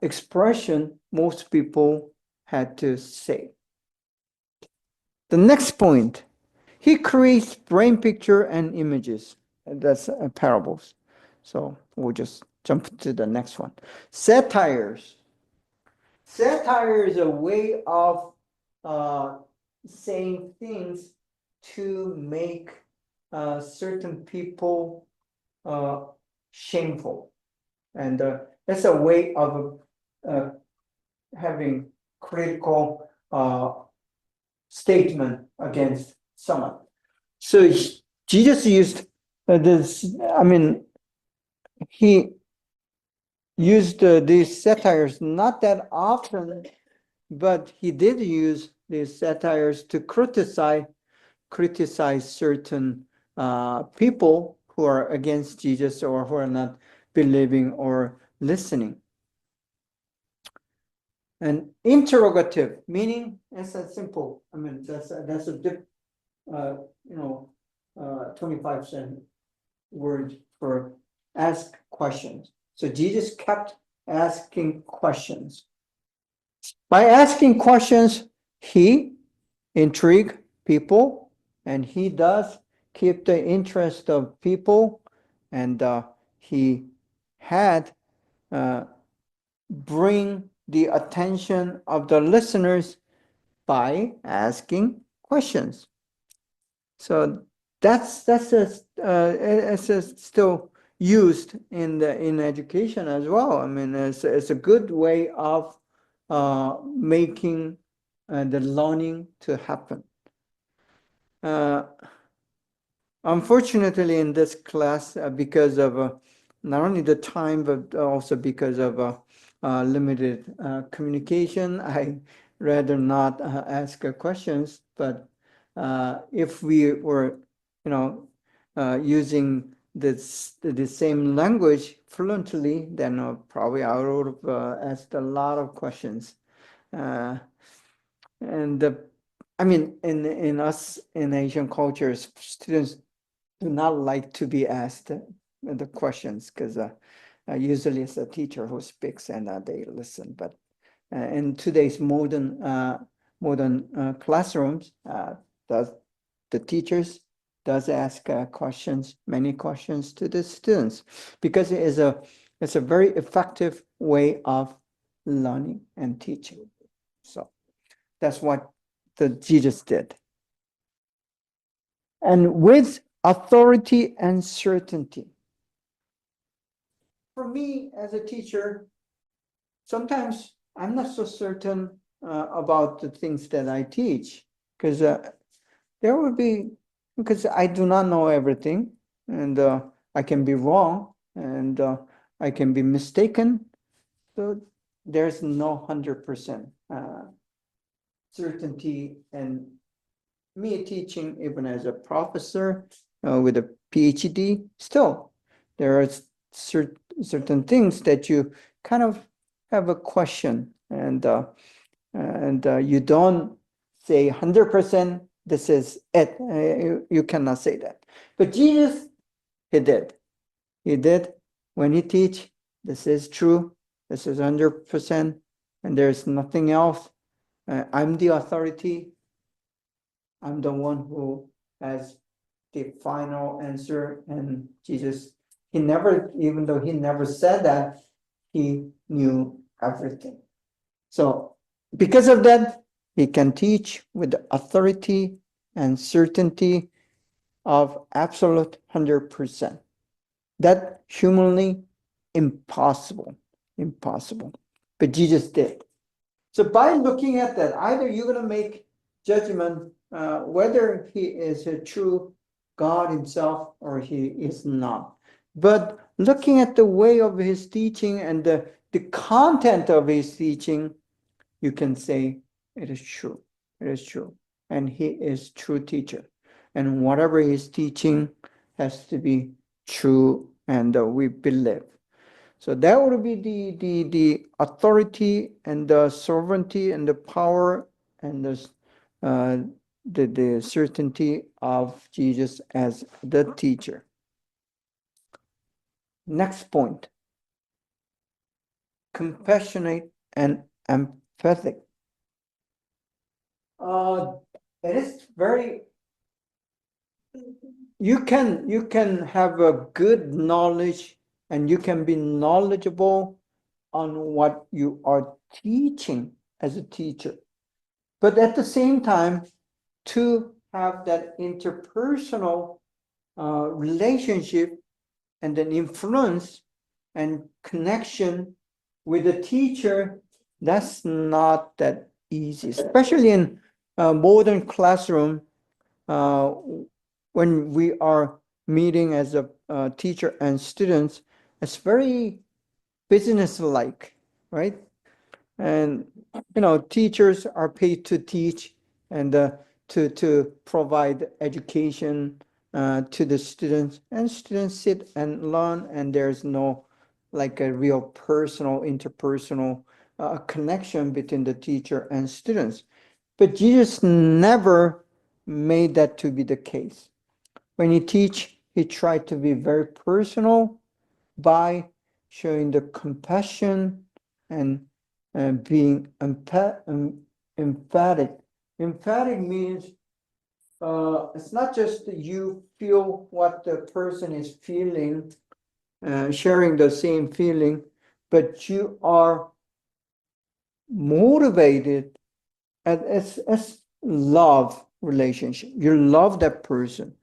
expression most people had to say. The next point, he creates brain picture and images. That's parables. So we'll just jump to the next one. Satires. Satire is a way of saying things to make certain people shameful. And it's a way of having critical statement against someone. So Jesus used this, he used these satires not that often, but he did use these satires to criticize certain people who are against Jesus or who are not believing or listening. And interrogative, meaning it's a simple, that's a 25-cent word for ask questions. So Jesus kept asking questions. By asking questions, he intrigued people, and he does keep the interest of people, and he had bring the attention of the listeners by asking questions. So that's still used in education as well. It's a good way of making the learning to happen. Unfortunately, in this class, because of not only the time, but also because of limited communication, I rather not ask questions. But if we were, using the same language fluently, then probably I would have asked a lot of questions. In us in Asian cultures, students do not like to be asked the questions because usually it's a teacher who speaks and they listen. But in today's modern classrooms, the teachers does ask many questions to the students, because it's a very effective way of learning and teaching. So that's what the Jesus did. And with authority and certainty. For me as a teacher, sometimes I'm not so certain about the things that I teach, because because I do not know everything, and I can be wrong, and I can be mistaken. So there's no 100% certainty. And me teaching, even as a professor with a PhD, still there are certain things that you kind of have a question, and you don't say 100% this is it. You cannot say that. But Jesus, he did. When he teach, this is true, this is 100%, and there's nothing else. I'm the authority. I'm the one who has the final answer. And Jesus, even though he never said that, he knew everything. So because of that, he can teach with authority and certainty of absolute 100%. That humanly impossible. But Jesus did. So by looking at that, either you're going to make judgment whether he is a true God himself or he is not. But looking at the way of his teaching and the content of his teaching, you can say it is true. It is true. And he is true teacher. And whatever he's teaching has to be true, and we believe. So that would be the authority and the sovereignty and the power and the certainty of Jesus as the teacher. Next point. Compassionate and empathic. It is very. You can have a good knowledge and you can be knowledgeable on what you are teaching as a teacher. But at the same time, to have that interpersonal relationship and an influence and connection with the teacher, that's not that easy, especially in modern classroom. uh, when we are meeting as a teacher and students, it's very business-like, right? And teachers are paid to teach and to provide education to the students, and students sit and learn, and there's no like a real personal, interpersonal connection between the teacher and students. But Jesus never made that to be the case. When he teach, he tried to be very personal by showing the compassion and being emphatic. Emphatic means it's not just that you feel what the person is feeling, sharing the same feeling, but you are motivated. And it's love relationship. You love that person.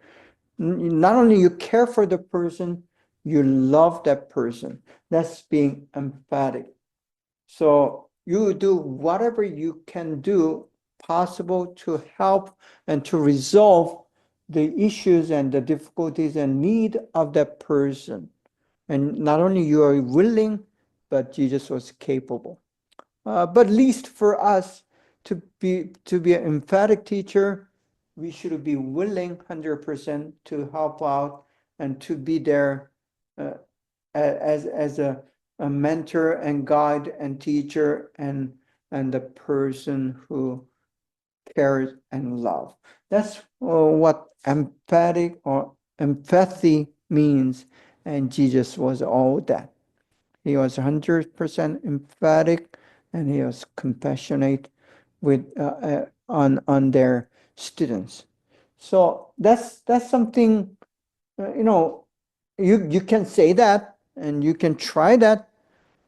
Not only you care for the person, you love that person. That's being emphatic. So you do whatever you can do possible to help and to resolve the issues and the difficulties and need of that person. And not only you are willing, but Jesus was capable. But at least for us to be an emphatic teacher, we should be willing 100% to help out and to be there uh, as a mentor and guide and teacher and the person who cares and love. That's what emphatic or empathy means, and Jesus was all that. He was 100% emphatic, and he was compassionate with on their students. So that's something you can say that and you can try that,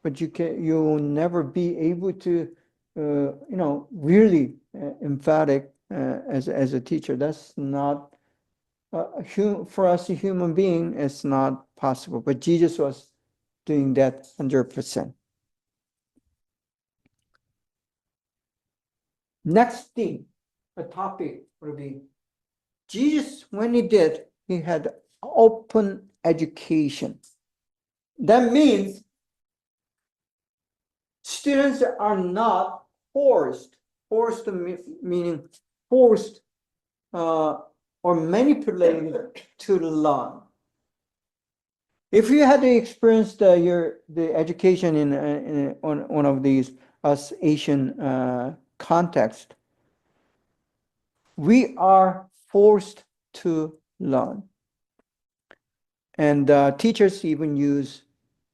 but you'll never be able to really emphatic as a teacher. That's not for us a human being. It's not possible. But Jesus was doing that 100%. Next thing, a topic will be Jesus, when he did, he had open education. That means students are not forced meaning forced or manipulated to learn. If you had experienced the education in on one of these us Asian context, we are forced to learn, and teachers even use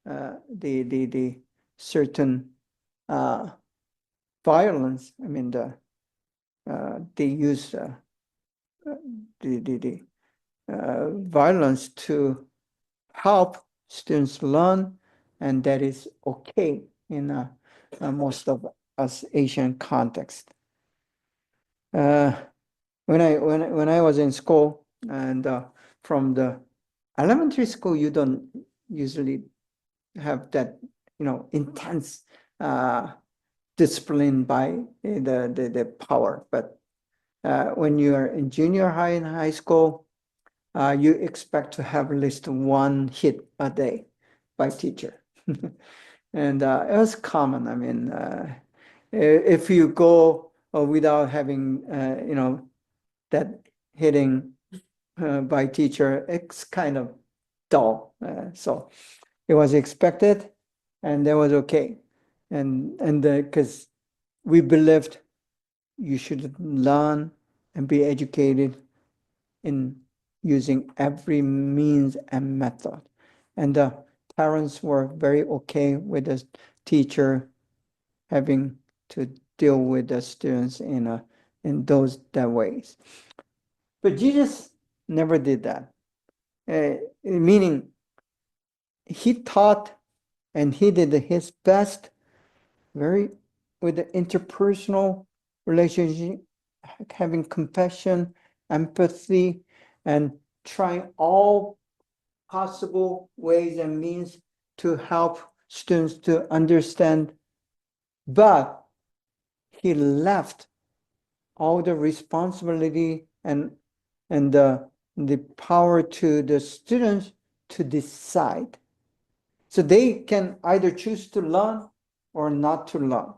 the certain violence. I mean, they use the violence to help students learn, and that is okay in most of us Asian context. When I was in school, and from the elementary school, you don't usually have that intense discipline by the power. But when you are in junior high and high school, you expect to have at least one hit a day by teacher. And it was common. I mean, if you go without having, that hitting by teacher, it's kind of dull. So it was expected, and that was okay. And because we believed you should learn and be educated in using every means and method. And the parents were very okay with the teacher having to deal with the students in those that ways. But Jesus never did that. Meaning he taught and he did his best, very with the interpersonal relationship, having compassion, empathy, and trying all possible ways and means to help students to understand. But he left all the responsibility and the power to the students to decide. So they can either choose to learn or not to learn.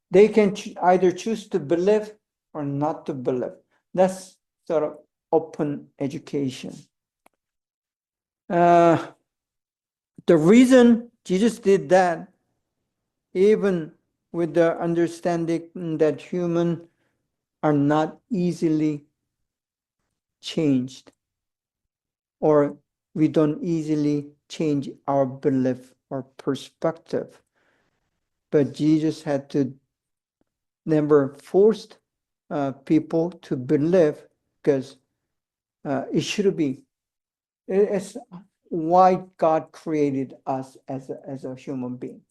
They can either choose to believe or not to believe. That's sort of open education. The reason Jesus did that, even with the understanding that humans are not easily changed, or we don't easily change our belief or perspective. But Jesus had to never force people to believe, because it should be. It's why God created us as a human being.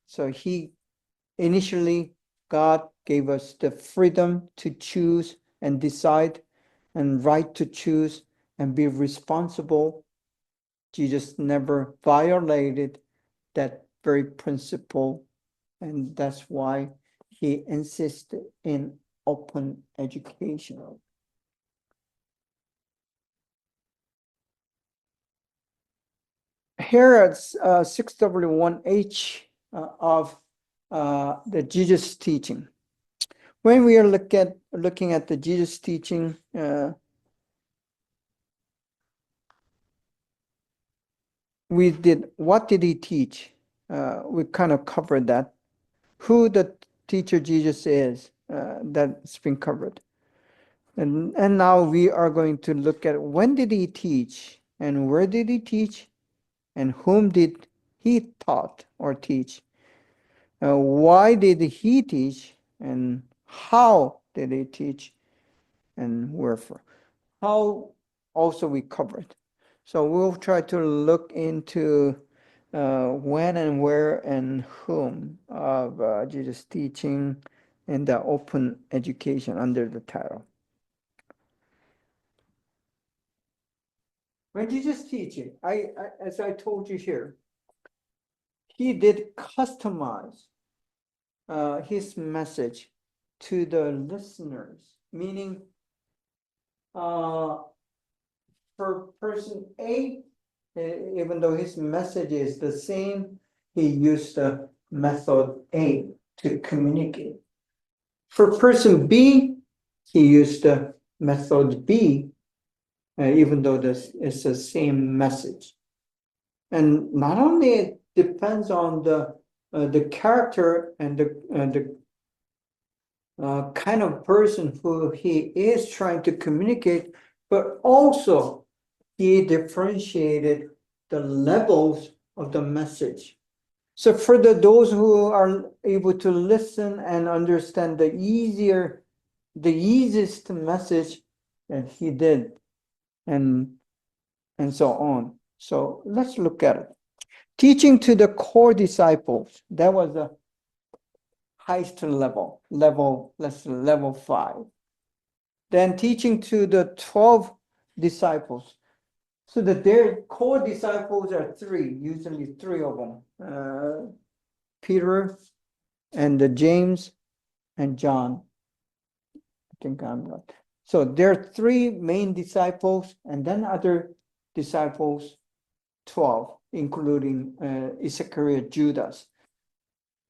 So he initially, God gave us the freedom to choose and decide, and right to choose and be responsible. Jesus never violated that very principle, and that's why he insisted in open education. Here at 6W1H of the Jesus teaching. When we are looking at the Jesus teaching, what did he teach? We kind of covered that. Who the teacher Jesus is, that's been covered. And now we are going to look at when did he teach, and where did he teach, and whom did he taught or teach? Why did he teach, and how did he teach, and wherefore? How also we covered. So we'll try to look into when and where and whom of Jesus' teaching in the open education under the title. When Jesus teaching, as I told you here, he did customize his message to the listeners, meaning for person A, even though his message is the same, he used the method A to communicate. For person B, he used the method B, even though this is the same message. And not only it depends on the character and the kind of person who he is trying to communicate, but also he differentiated the levels of the message. So for those who are able to listen and understand the easiest message, that he did, and so on. So let's look at it. Teaching to the core disciples, that was the highest level, level 5. Then teaching to the 12 disciples. So that their core disciples are 3, usually 3 of them. Peter and James and John. I think I'm not. So there are 3 main disciples, and then other disciples, 12, including Issachar, Judas.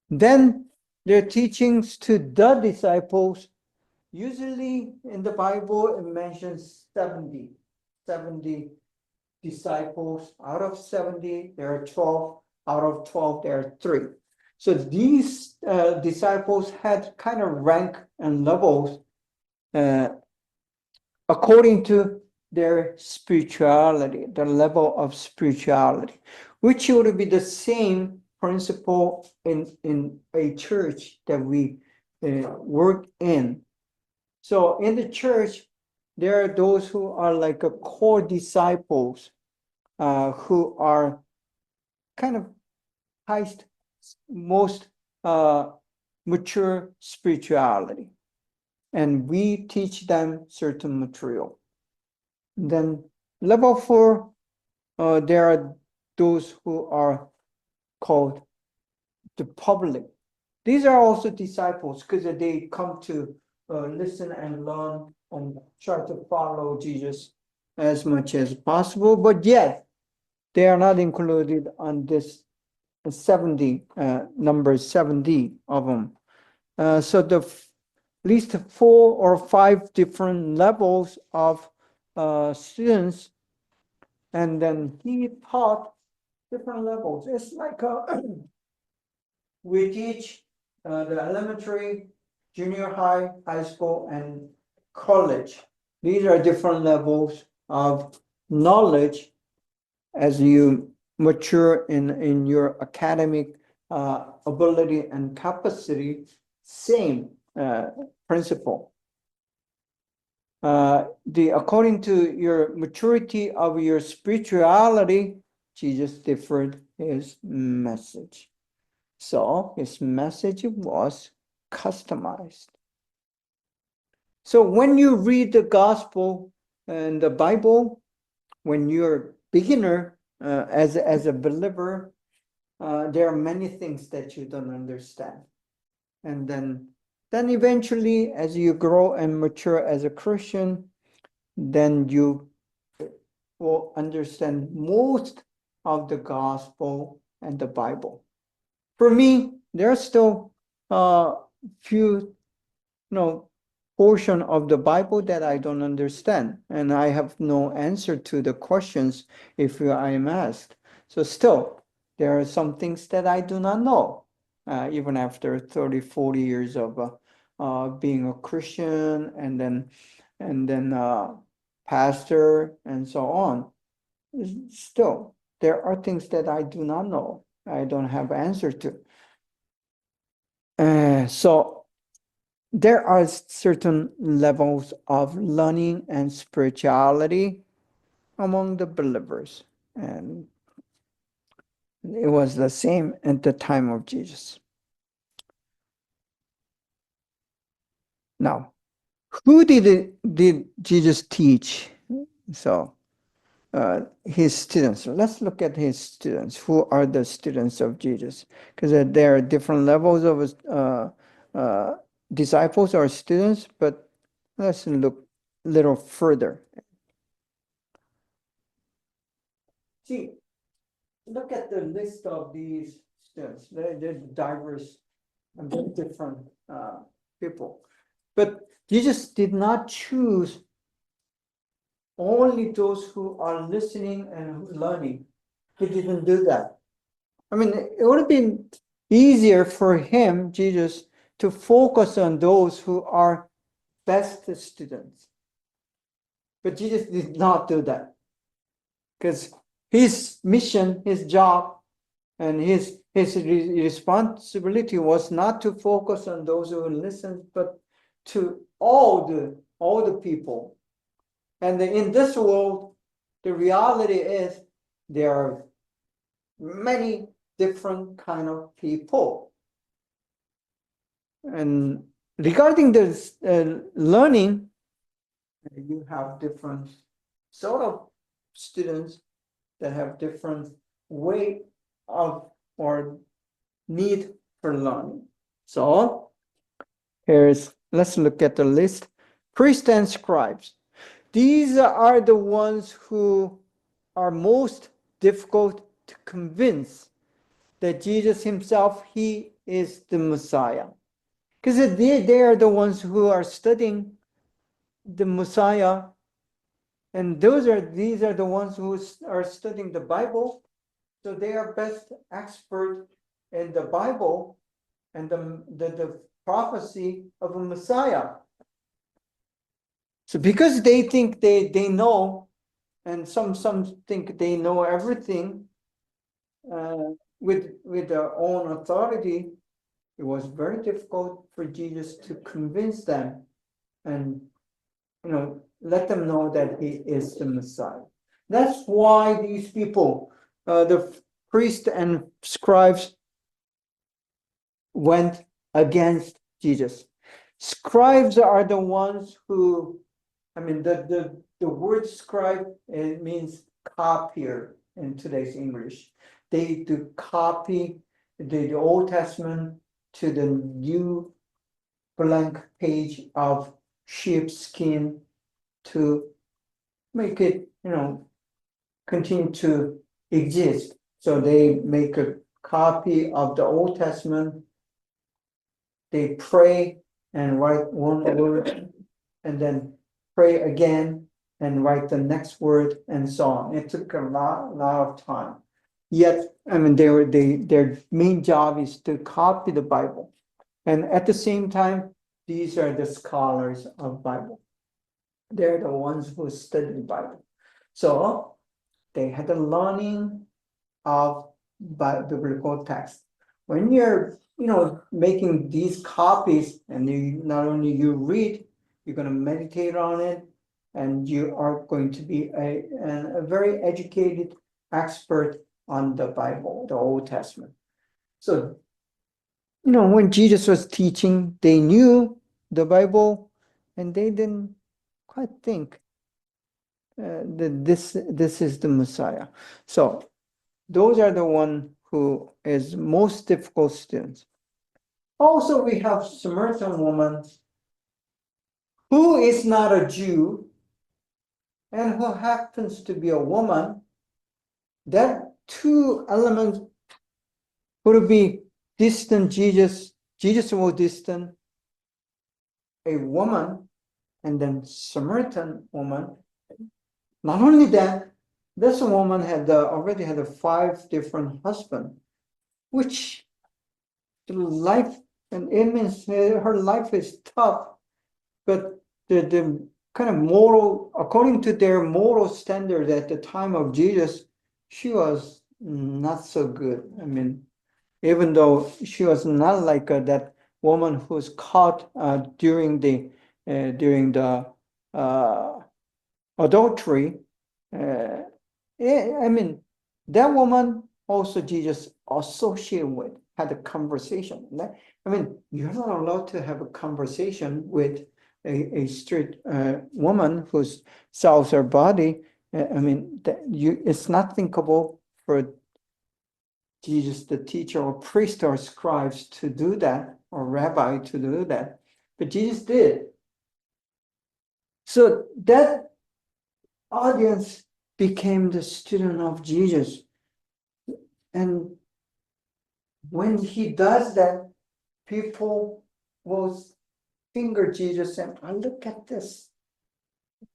Then their teachings to the disciples. Usually in the Bible, it mentions 70 disciples. Out of 70, there are 12. Out of 12, there are 3. So these disciples had kind of rank and levels according to their spirituality, the level of spirituality, which would be the same principle in a church that we work in. So in the church, there are those who are like a core disciples, who are kind of highest, most mature spirituality. And we teach them certain material. Then level 4, there are those who are called the public. These are also disciples because they come to listen and learn and try to follow Jesus as much as possible, but yet they are not included on this 70, number 70 of them. So the at least 4 or 5 different levels of students, and then he taught different levels. It's like we teach the elementary, junior high, high school, and college. These are different levels of knowledge as you mature in your academic ability and capacity. Same principle. According to your maturity of your spirituality, Jesus differed his message. So his message was customized. So when you read the gospel and the Bible, when you're a beginner, as a believer, there are many things that you don't understand. And then eventually, as you grow and mature as a Christian, then you will understand most of the gospel and the Bible. For me, there are still few, portion of the Bible that I don't understand, and I have no answer to the questions if I am asked. So still, there are some things that I do not know, even after 30, 40 years of being a Christian and then pastor and so on. Still, there are things that I do not know. I don't have answer to. So there are certain levels of learning and spirituality among the believers, and it was the same at the time of Jesus. Now, who did Jesus teach? So his students. Let's look at his students. Who are the students of Jesus? Because there are different levels of disciples or students, but let's look a little further. See, look at the list of these students. They're diverse and very different people. But Jesus did not choose only those who are listening and learning. He didn't do that. I mean, it would have been easier for him, Jesus, to focus on those who are best students. But Jesus did not do that. Because his mission, his job, and his responsibility was not to focus on those who listen, but to all the people. And in this world, the reality is there are many different kind of people. And regarding this learning, you have different sort of students that have different way of or need for learning. So let's look at the list. Priests and scribes. These are the ones who are most difficult to convince that Jesus himself, he is the Messiah. Because they are the ones who are studying the Messiah, and these are the ones who are studying the Bible, so they are best expert in the Bible and the prophecy of a Messiah. So because they think they know, and some think they know everything with their own authority, it was very difficult for Jesus to convince them and let them know that he is the Messiah. That's why these people, the priests and scribes went against Jesus. Scribes are the ones who, the word scribe, it means copier in today's English. They do copy the Old Testament to the new blank page of sheepskin to make it, continue to exist. So they make a copy of the Old Testament. They pray and write one word and then pray again and write the next word and so on. It took a lot of time. Yet, their main job is to copy the Bible. And at the same time, these are the scholars of Bible. They're the ones who study the Bible. So they had the learning of biblical text. When you're, making these copies and you not only you read, you're going to meditate on it, and you are going to be a very educated expert on the Bible, the Old Testament. So, when Jesus was teaching, they knew the Bible, and they didn't quite think that this is the Messiah. So those are the one who is most difficult students. Also, we have Samaritan woman who is not a Jew and who happens to be a woman. That two elements would be distant Jesus. Jesus was distant, a woman, and then Samaritan woman. Not only that, this woman had already had 5 different husbands, which the life, and it means her life is tough, but the kind of moral, according to their moral standard at the time of Jesus, she was not so good. Even though she was not like that woman who's caught during the adultery. That woman also Jesus associated with, had a conversation. You're not allowed to have a conversation with a straight woman who sells her body. It's not thinkable for Jesus, the teacher or priest or scribes, to do that, or rabbi to do that. But Jesus did. So that audience became the student of Jesus. And when he does that, people will finger Jesus and look at this.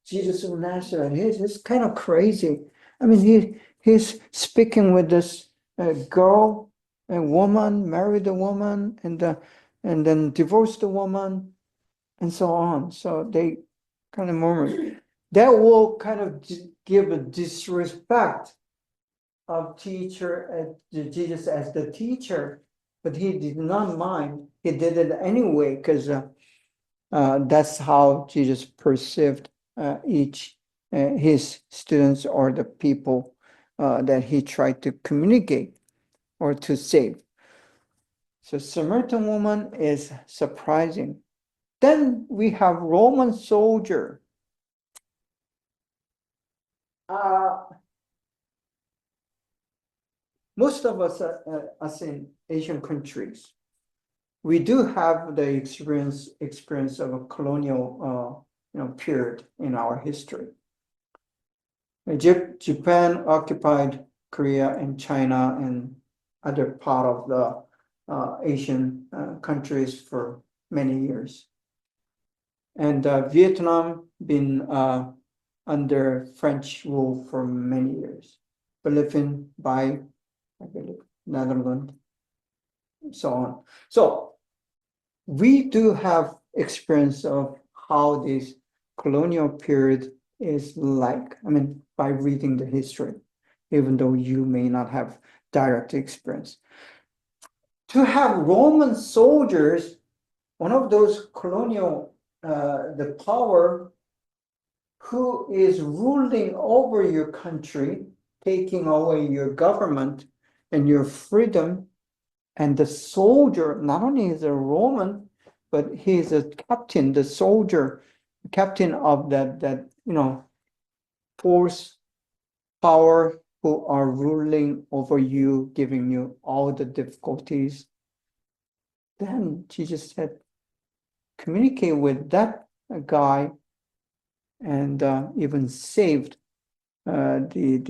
Jesus of Nazareth, he's kind of crazy. He's speaking with this girl, a woman, married a woman, and then divorced a woman, and so on. So they kind of murmur. That will kind of give a disrespect of Jesus as the teacher, but he did not mind. He did it anyway, because that's how Jesus perceived his students or the people that he tried to communicate or to save. So Samaritan woman is surprising. Then we have Roman soldier. Most of us in Asian countries, we do have the experience of a colonial period in our history. Japan occupied Korea and China and other part of the Asian countries for many years. And Vietnam been under French rule for many years. Philippines by, I believe, Netherlands, so on. So we do have experience of how this colonial period is like, by reading the history, even though you may not have direct experience. To have Roman soldiers, one of those colonial, the power who is ruling over your country, taking away your government, and your freedom. And the soldier, not only is a Roman, but he's a captain, the soldier, captain of that force, power, who are ruling over you, giving you all the difficulties. Then Jesus said, communicate with that guy, and even saved the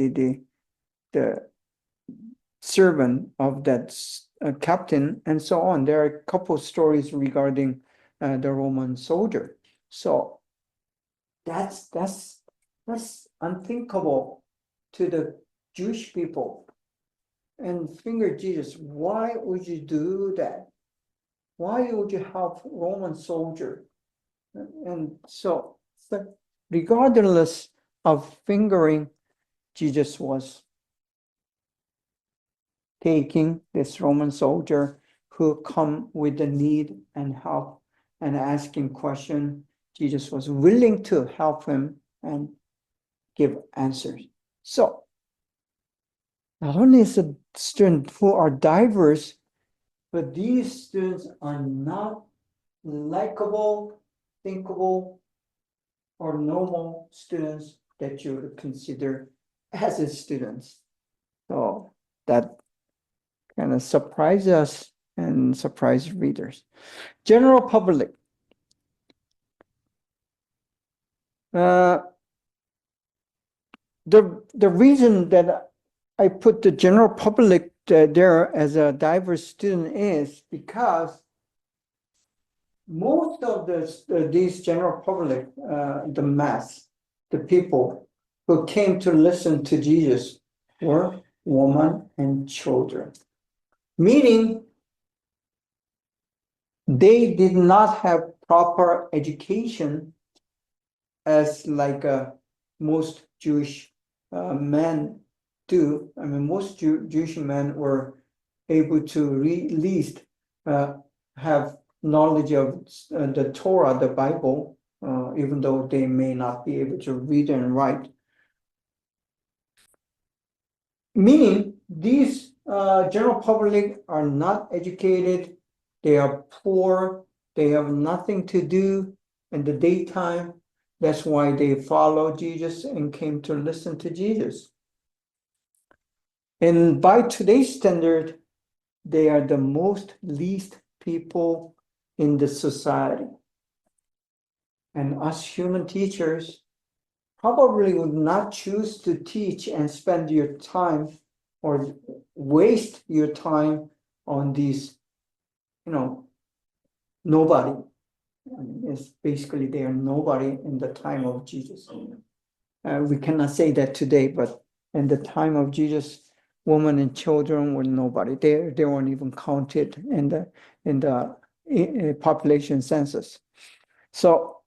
servant of that captain, and so on. There are a couple stories regarding the Roman soldier. So that's unthinkable to the Jewish people. And finger Jesus, why would you do that? Why would you help Roman soldier? And so, but regardless of fingering, Jesus was taking this Roman soldier who come with the need and help and asking question. Jesus was willing to help him and give answers. So not only is a student who are diverse, but these students are not likable, thinkable, or normal students that you would consider as a students. So that kind of surprise us and surprise readers. General public. The reason that I put the general public there as a diverse student is because most of these general public, the mass, the people who came to listen to Jesus were women and children, meaning they did not have proper education as like most Jewish men do. I mean, most Jewish men were able to at least have knowledge of the Torah, the Bible, even though they may not be able to read and write. Meaning these general public are not educated, they are poor, they have nothing to do in the daytime. That's why they followed Jesus and came to listen to Jesus. And by today's standard, they are the most least people in the society. And us human teachers probably would not choose to teach and spend your time or waste your time on these, nobody. I mean, it's basically they are nobody in the time of Jesus. We cannot say that today, but in the time of Jesus, women and children were nobody. They weren't even counted in the population census. So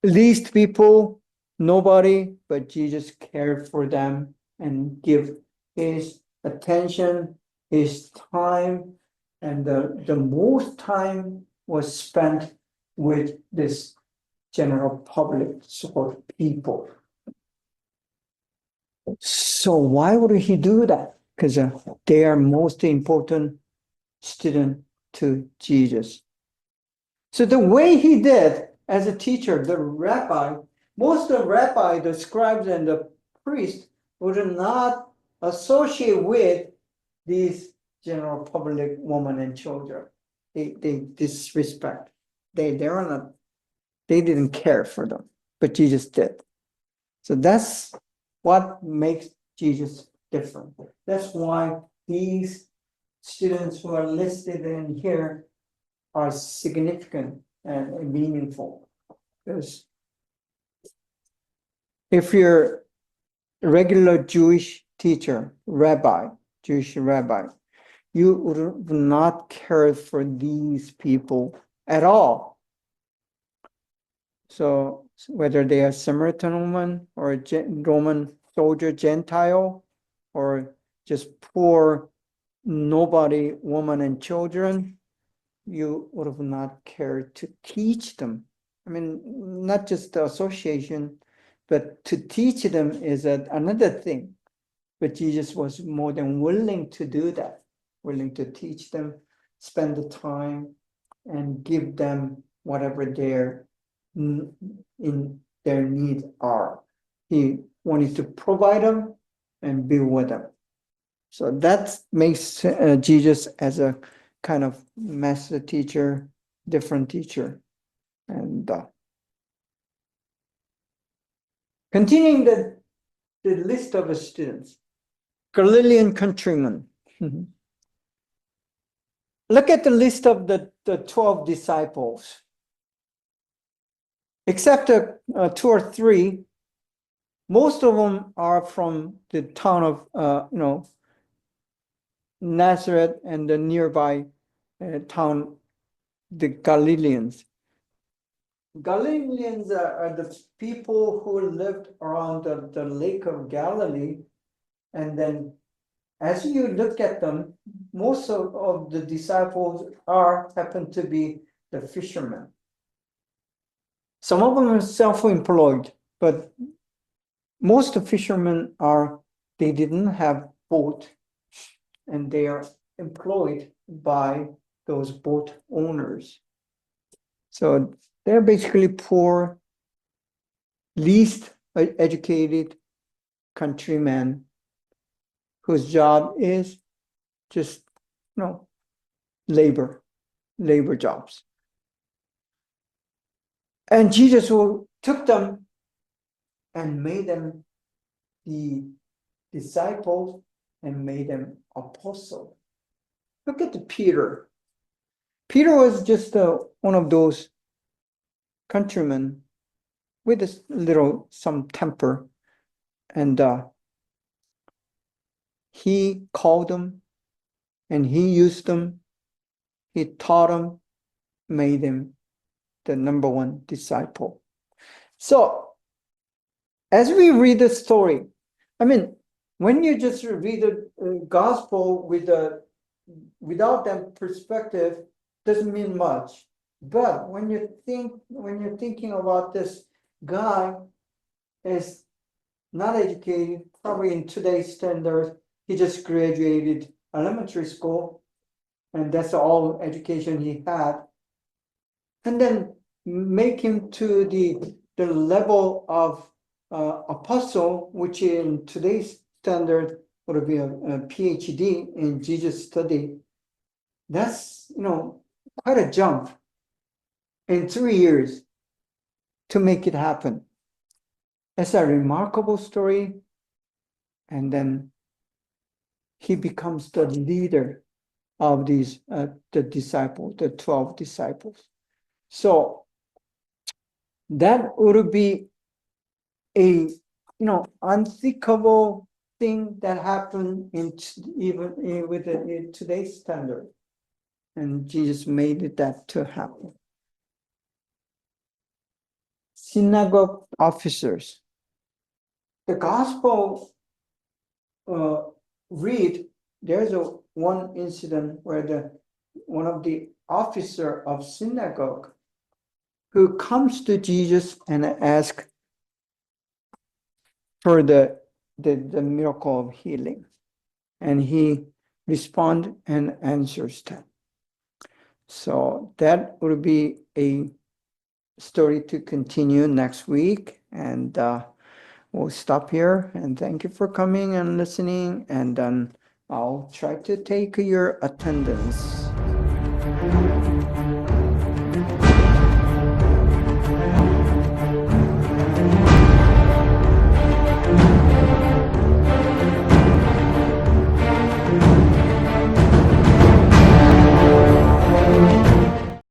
least people, nobody, but Jesus cared for them and give his attention, his time, and the most time was spent with this general public sort of people. So why would he do that? Because they are most important student to Jesus. So the way he did as a teacher, the rabbi, most of the rabbi, the scribes and the priests would not associate with these general public women and children. They disrespect. They didn't care for them, but Jesus did. So that's what makes Jesus different. That's why these students who are listed in here are significant and meaningful. Because if you're a regular Jewish teacher, Jewish rabbi, you would not care for these people at all. So whether they are Samaritan woman or a Roman soldier, Gentile, or just poor, nobody, woman and children, you would have not cared to teach them. I mean, not just the association, but to teach them is another thing. but Jesus was more than willing to do that, willing to teach them, spend the time, and give them whatever their in their needs are. He wanted to provide them and be with them. So that makes Jesus as a kind of master teacher, different teacher. And continuing the list of the students, Galilean countrymen. Look at the list of the 12 disciples. Except 2 or 3, most of them are from the town of Nazareth and the nearby town, the Galileans. Galileans are the people who lived around the Lake of Galilee. And then as you look at them, most of the disciples happen to be the fishermen. Some of them are self-employed, but most of the fishermen they didn't have boat, and they are employed by those boat owners. So they're basically poor, least educated countrymen whose job is just, labor jobs. And Jesus took them and made them the disciples and made them apostles. Look at Peter. Peter was just one of those countrymen with some temper, and he called them and he used them, he taught them, made them the number one disciple. So as we read the story, when you just read the gospel without that perspective, doesn't mean much. But when you're thinking about this guy is not educated, probably in today's standards, he just graduated elementary school, and that's all education he had. And then make him to the level of apostle, which in today's standard would be a PhD in Jesus study. That's quite a jump in 3 years to make it happen. It's a remarkable story. And then he becomes the leader of these the 12 disciples. So that would be a unthinkable thing that happened even with today's standard, and Jesus made that to happen. Synagogue officers. The gospel read, there's one incident where one of the officer of synagogue who comes to Jesus and asks for the miracle of healing, and he responds and answers them. So that will be a story to continue next week, and we'll stop here, and thank you for coming and listening, and then I'll try to take your attendance.